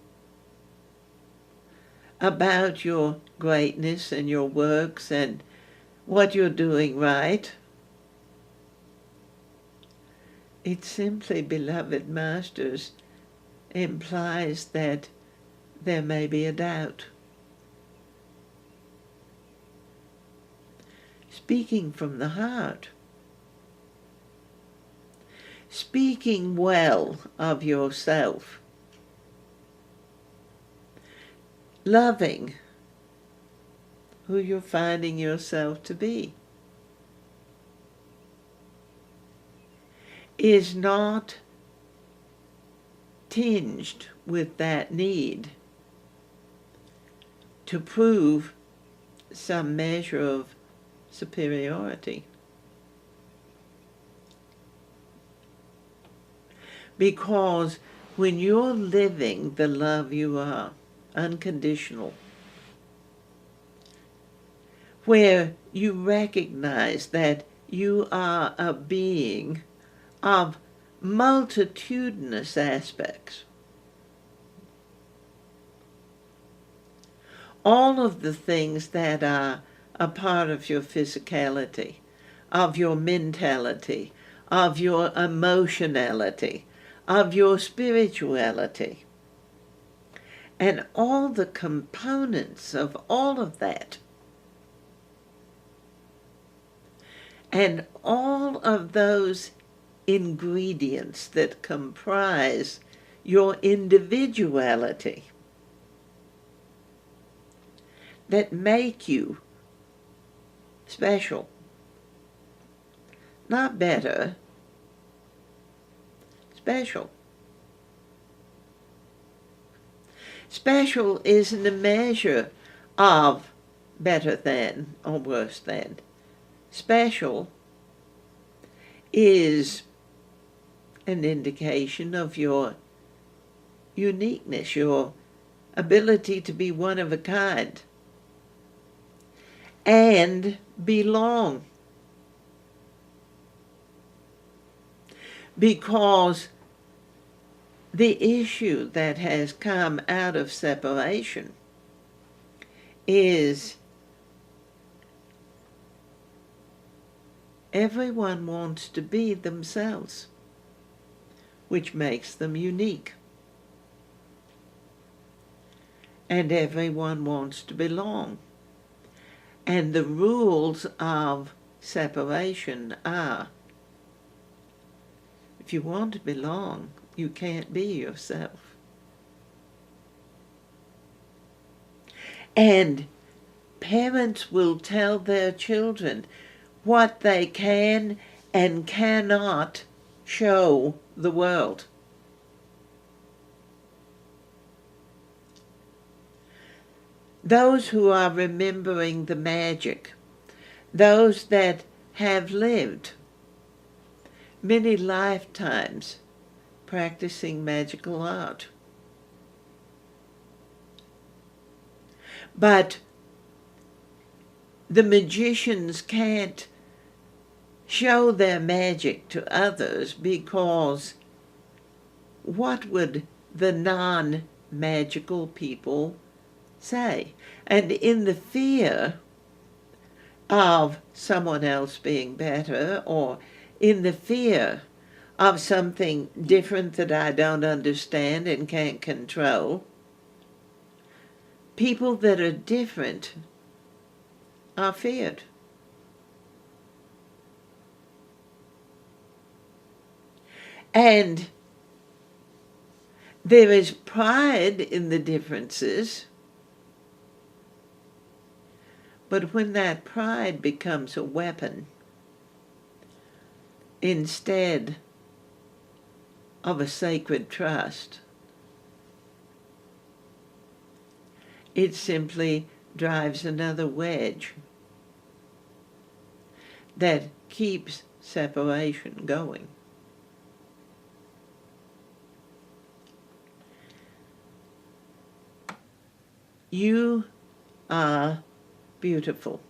about your greatness and your works and what you're doing right, It simply, beloved masters, implies that there may be a doubt. Speaking from the heart. Speaking well of yourself. Loving who you're finding yourself to be is not tinged with that need to prove some measure of superiority. Because when you're living the love you are, unconditional, where you recognize that you are a being of multitudinous aspects, all of the things that are a part of your physicality, of your mentality, of your emotionality, of your spirituality, and all the components of all of that, and all of those ingredients that comprise your individuality, that make you special, not better, special. Special isn't a measure of better than or worse than. Special is an indication of your uniqueness, your ability to be one of a kind and belong. Because the issue that has come out of separation is everyone wants to be themselves, which makes them unique. And everyone wants to belong. And the rules of separation are, if you want to belong, you can't be yourself. And parents will tell their children what they can and cannot show the world. Those who are remembering the magic, those that have lived many lifetimes practicing magical art. But the magicians can't show their magic to others because what would the non-magical people say? And in the fear of someone else being better, or in the fear of something different that I don't understand and can't control, people that are different are feared. And there is pride in the differences, but when that pride becomes a weapon instead of a sacred trust, it simply drives another wedge that keeps separation going. You are beautiful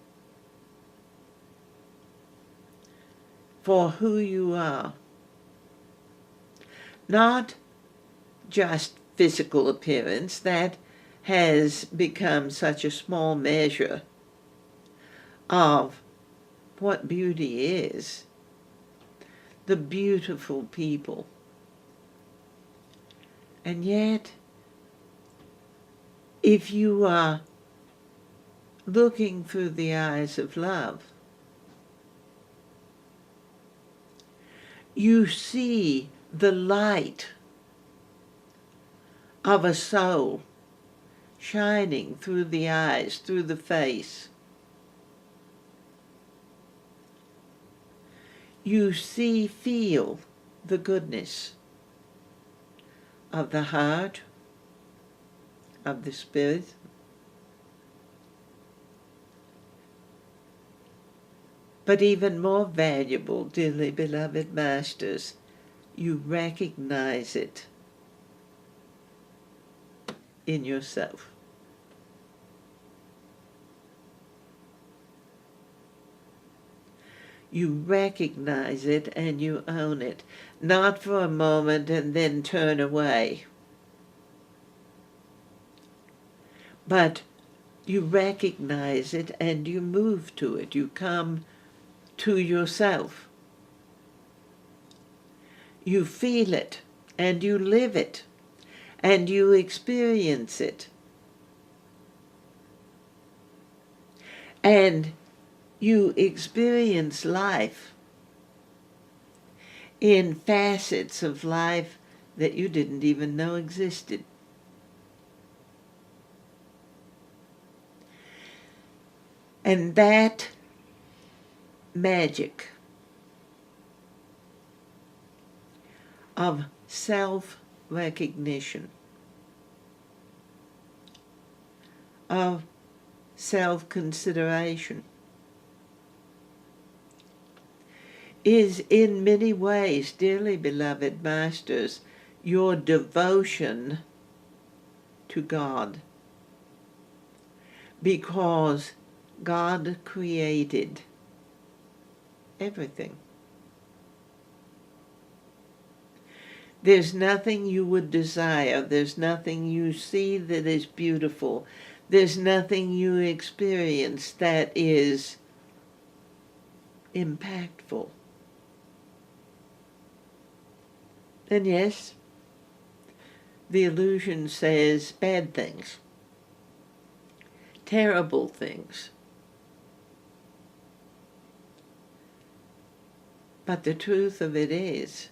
for who you are. Not just physical appearance, that has become such a small measure of what beauty is. the beautiful people. And yet, if you are looking through the eyes of love, you see the light of a soul shining through the eyes, through the face. You see, feel the goodness of the heart, of the spirit. But even more valuable, dearly beloved masters, you recognize it in yourself. You recognize it and you own it, not for a moment and then turn away, but you recognize it and you move to it. You come to yourself. You feel it and you live it and you experience it. And you experience life in facets of life that you didn't even know existed. And that magic of self-recognition, of self-consideration, is in many ways, dearly beloved masters, your devotion to God. Because God created everything. There's nothing you would desire. There's nothing you see that is beautiful. There's nothing you experience that is impactful. And yes, the illusion says bad things, terrible things. But the truth of it is,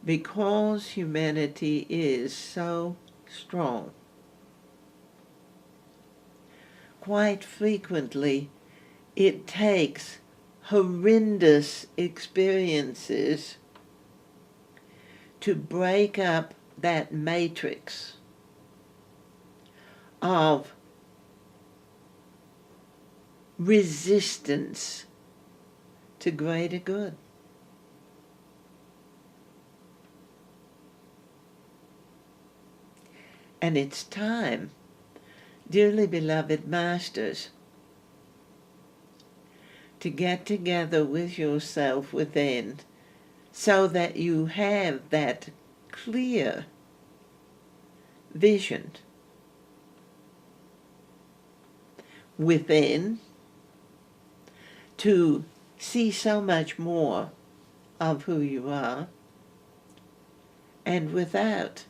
because humanity is so strong, quite frequently it takes horrendous experiences to break up that matrix of resistance to greater good. And it's time, dearly beloved masters, to get together with yourself within so that you have that clear vision within to see so much more of who you are, and without,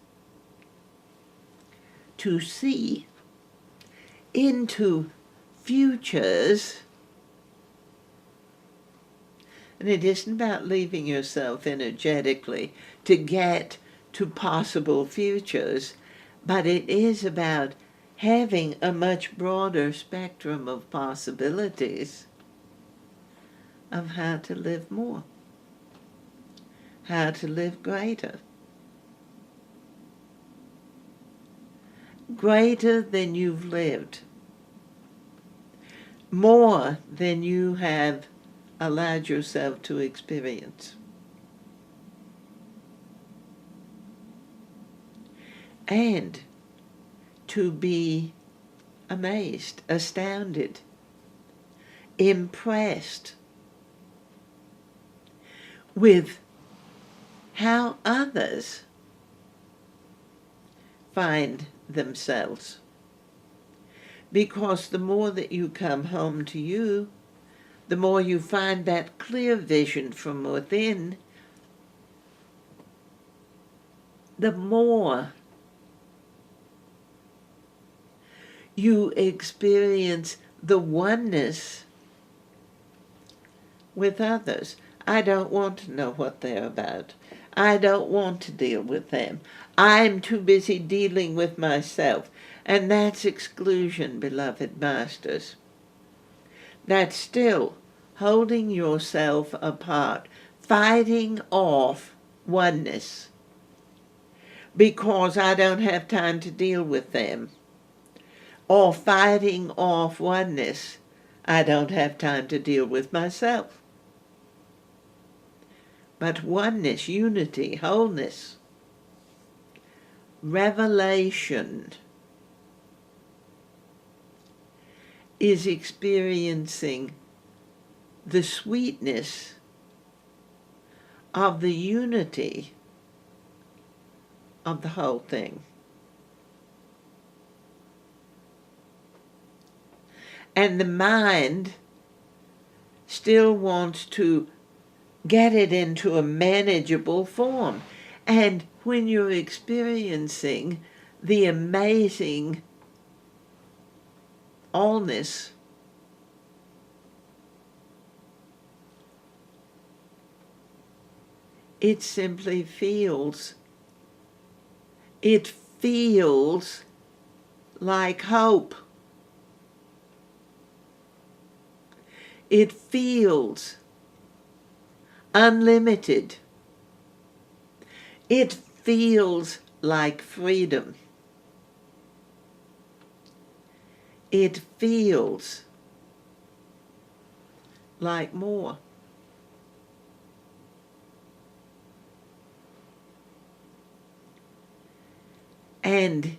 to see into futures. And it isn't about leaving yourself energetically to get to possible futures, but it is about having a much broader spectrum of possibilities of how to live more, how to live greater. Greater than you've lived, more than you have allowed yourself to experience. And to be amazed, astounded, impressed with how others find themselves. Because the more that you come home to you, the more you find that clear vision from within, the more you experience the oneness with others. I don't want to know what they're about. I don't want to deal with them. I'm too busy dealing with myself. And that's exclusion, beloved masters. That's still holding yourself apart, fighting off oneness. Because I don't have time to deal with them. Or fighting off oneness. I don't have time to deal with myself. But oneness, unity, wholeness, revelation is experiencing the sweetness of the unity of the whole thing. And the mind still wants to get it into a manageable form. And when you're experiencing the amazing allness, it simply feels like hope. It feels unlimited. It feels like freedom. It feels like more. And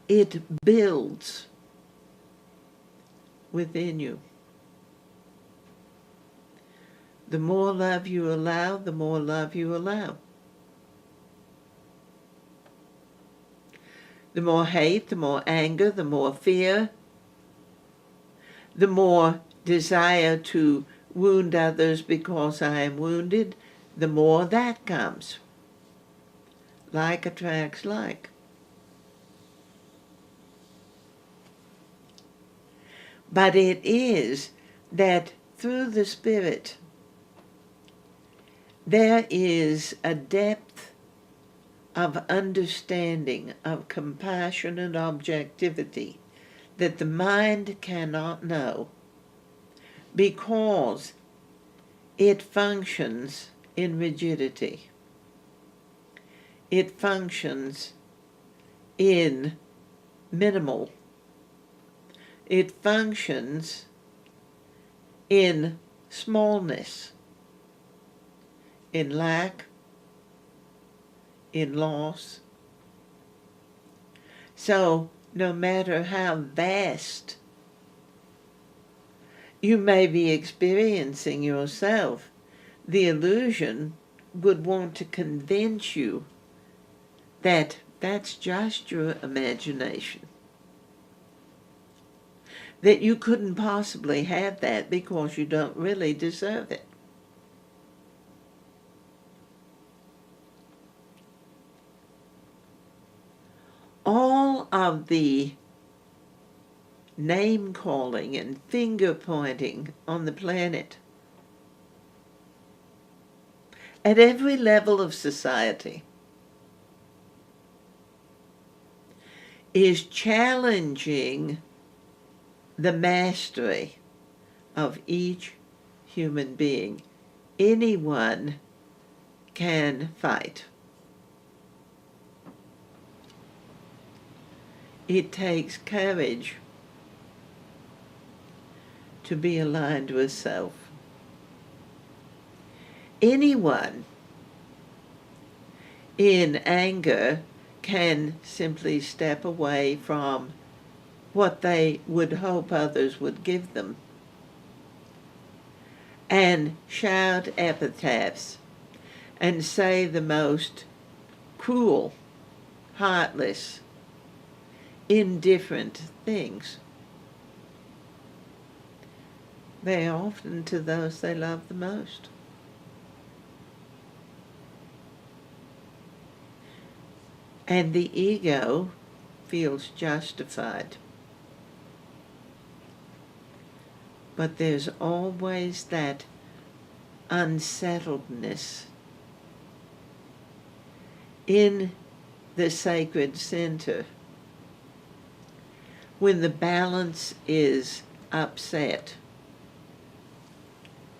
it builds within you. The more love you allow, the more love you allow. The more hate, the more anger, the more fear, the more desire to wound others because I am wounded, the more that comes. Like attracts like. But it is that through the Spirit, there is a depth of understanding, of compassion and objectivity that the mind cannot know because it functions in rigidity. It functions in minimal. It functions in smallness, in lack, in loss. So no matter how vast you may be experiencing yourself, the illusion would want to convince you that that's just your imagination. That you couldn't possibly have that because you don't really deserve it. All of the name-calling and finger-pointing on the planet, at every level of society, is challenging the mastery of each human being. Anyone can fight. It takes courage to be aligned with self. Anyone in anger can simply step away from what they would hope others would give them and shout epitaphs and say the most cruel, heartless, indifferent things. very often to those they love the most. And the ego feels justified. But there's always that unsettledness in the sacred center when the balance is upset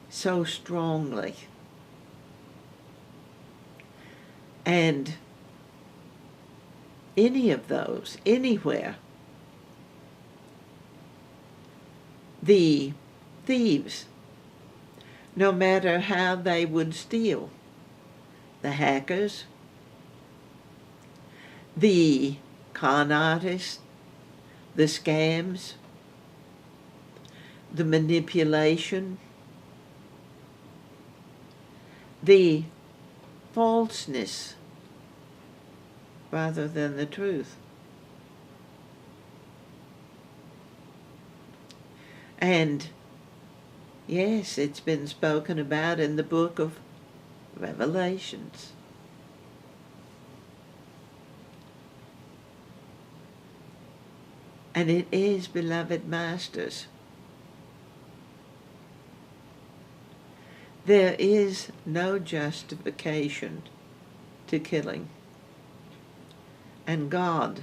so strongly. And any of those, anywhere, the thieves, no matter how they would steal, the hackers, the con artists, the scams, the manipulation, the falseness rather than the truth. And yes, it's been spoken about in the book of Revelations. And it is, beloved masters, there is no justification to killing. And God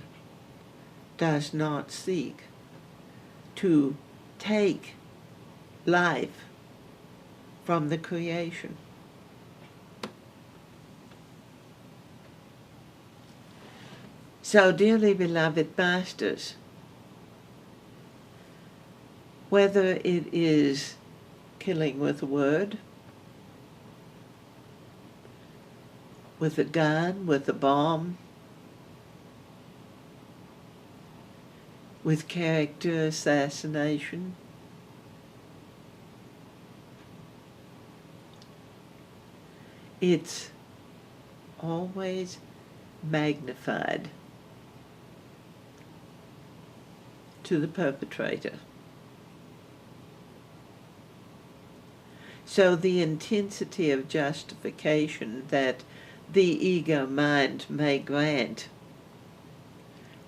does not seek to take life from the creation. So, dearly beloved masters, whether it is killing with a word, with a gun, with a bomb, with character assassination, it's always magnified to the perpetrator. So the intensity of justification that the ego mind may grant,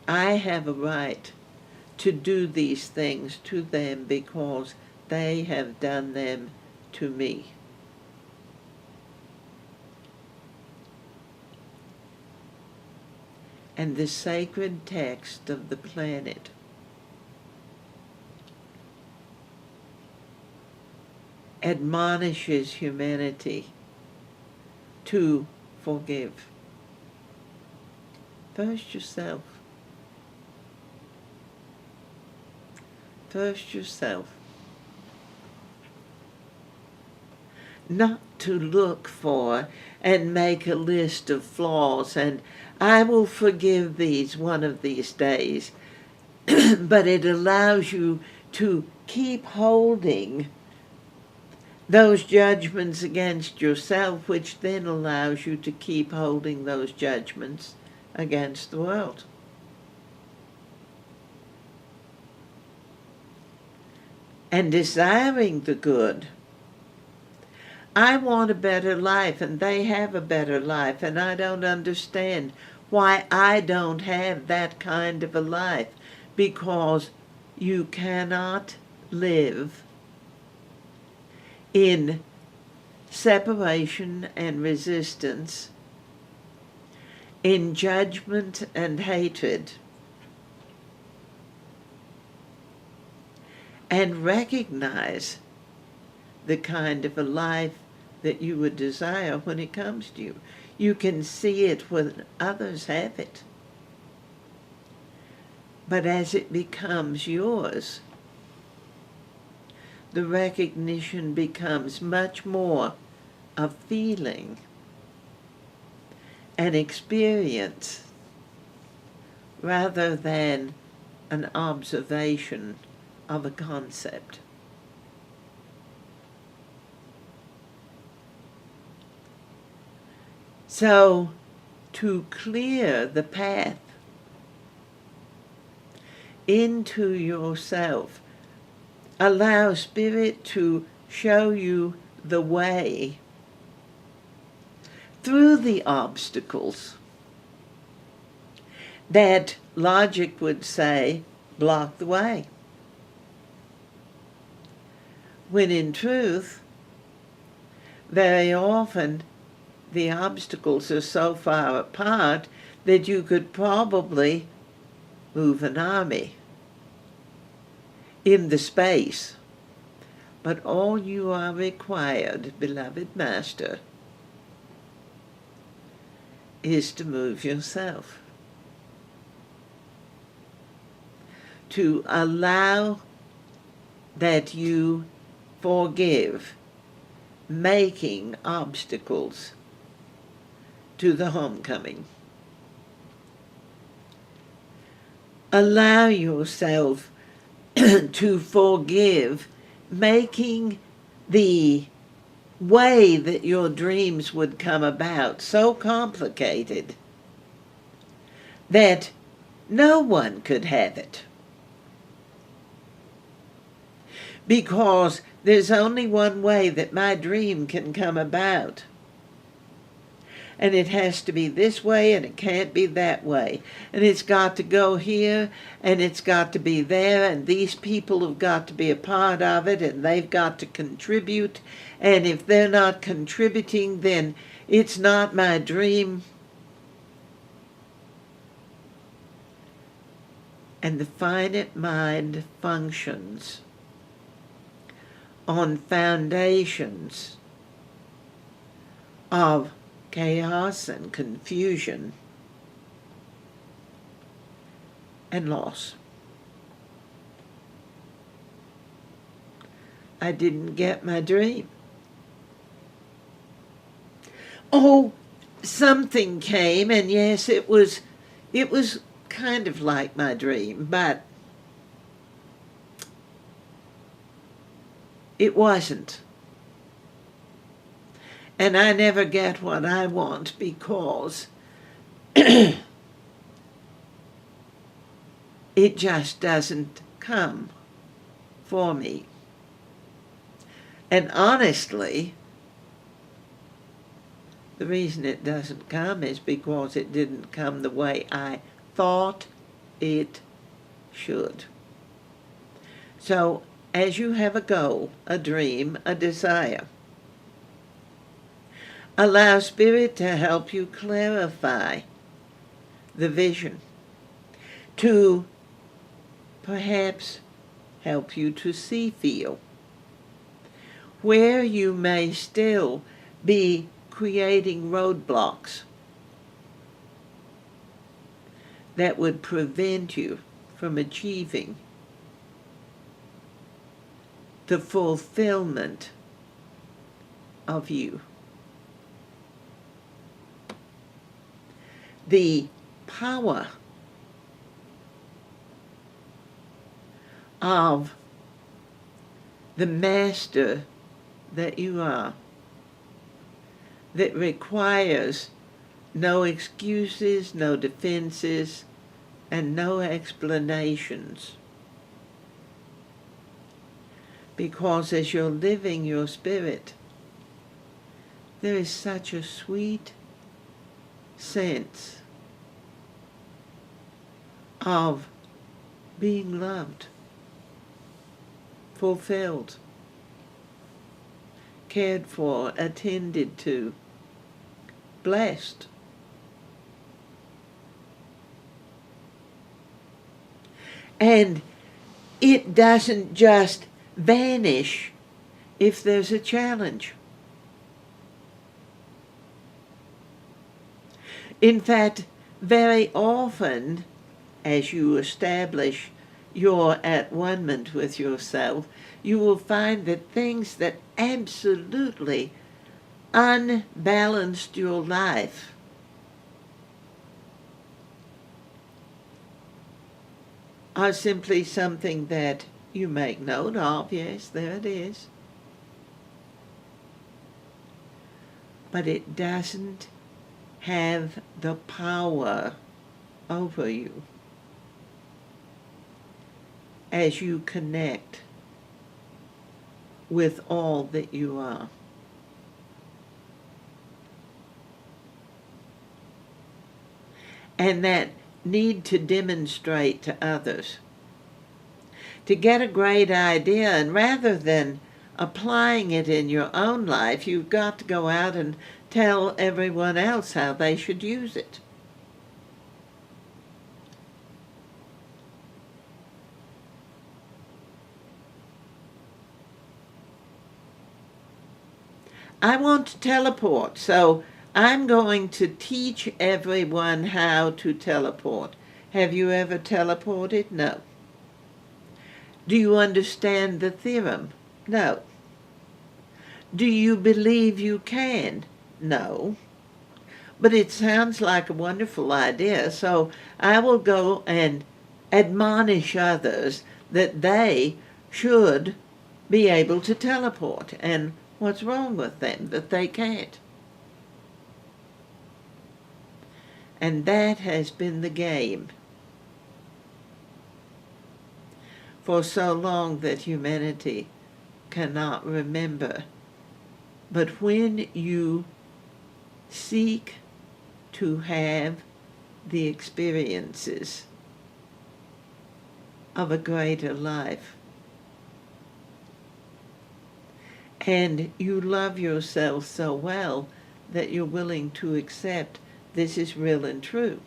I have a right to do these things to them because they have done them to me. And the sacred text of the planet admonishes humanity to forgive. First yourself. First yourself. Not to look for and make a list of flaws and I will forgive these one of these days. But it allows you to keep holding those judgments against yourself, which then allows you to keep holding those judgments against the world. And desiring the good. I want a better life, and they have a better life, and I don't understand why I don't have that kind of a life, because you cannot live in separation and resistance, in judgment and hatred, and recognize the kind of a life that you would desire when it comes to you. You can see it when others have it. But as it becomes yours, the recognition becomes much more a feeling, an experience, rather than an observation of a concept. So, to clear the path into yourself, allow Spirit to show you the way through the obstacles that logic would say block the way. When in truth, very often the obstacles are so far apart that you could probably move an army in the space. But all you are required, beloved Master, is to move yourself. To allow that you forgive making obstacles to the homecoming. Allow yourself to forgive making the way that your dreams would come about so complicated that no one could have it. Because there's only one way that my dream can come about. And it has to be this way, and it can't be that way. And it's got to go here, and it's got to be there, and these people have got to be a part of it, and they've got to contribute. And if they're not contributing, then it's not my dream. And the finite mind functions on foundations of chaos and confusion and loss. I didn't get my dream. Oh, something came, and yes, it was kind of like my dream, but it wasn't. And I never get what I want because it just doesn't come for me. And honestly, the reason it doesn't come is because it didn't come the way I thought it should. So, as you have a goal, a dream, a desire, allow Spirit to help you clarify the vision, to perhaps help you to feel where you may still be creating roadblocks that would prevent you from achieving the fulfillment of you. The power of the master that you are, that requires no excuses, no defenses, and no explanations. Because as you're living your spirit, there is such a sweet sense of being loved, fulfilled, cared for, attended to, blessed. And it doesn't just vanish if there's a challenge. In fact, very often, as you establish your at-one-ment with yourself, you will find that things that absolutely unbalanced your life are simply something that you make note of. Yes, there it is. But it doesn't have the power over you as you connect with all that you are. And that need to demonstrate to others, to get a great idea, and rather than applying it in your own life, you've got to go out and tell everyone else how they should use it. I want to teleport, so I'm going to teach everyone how to teleport. Have you ever teleported? No. Do you understand the theorem? No. Do you believe you can? No. But it sounds like a wonderful idea, so I will go and admonish others that they should be able to teleport, and what's wrong with them that they can't. And that has been the game for so long that humanity cannot remember. But when you seek to have the experiences of a greater life, and you love yourself so well that you're willing to accept this is real and true,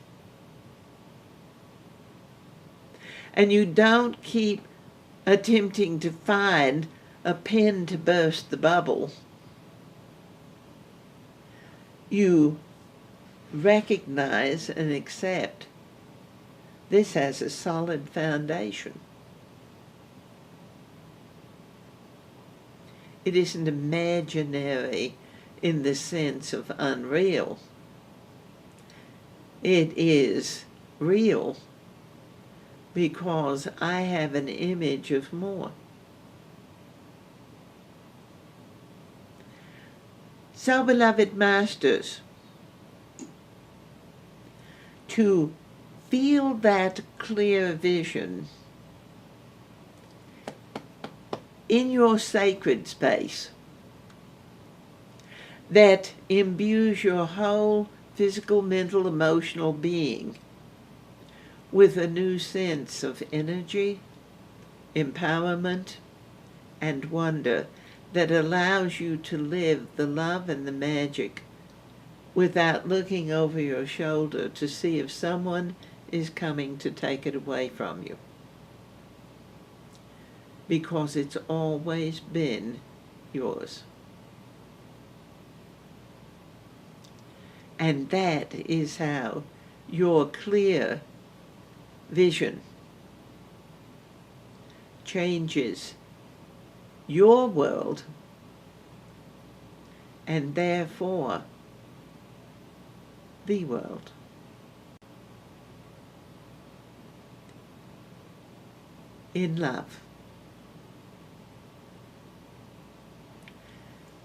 and you don't keep attempting to find a pin to burst the bubble, you recognize and accept this has a solid foundation. It isn't imaginary in the sense of unreal. It is real because I have an image of more. So, beloved masters, to feel that clear vision in your sacred space that imbues your whole physical, mental, emotional being with a new sense of energy, empowerment, and wonder that allows you to live the love and the magic without looking over your shoulder to see if someone is coming to take it away from you. Because it's always been yours. And that is how your clear vision changes your world, and therefore the world. In love.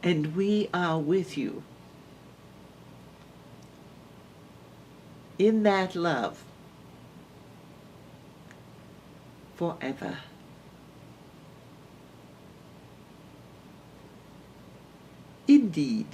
And we are with you in that love forever. Indeed.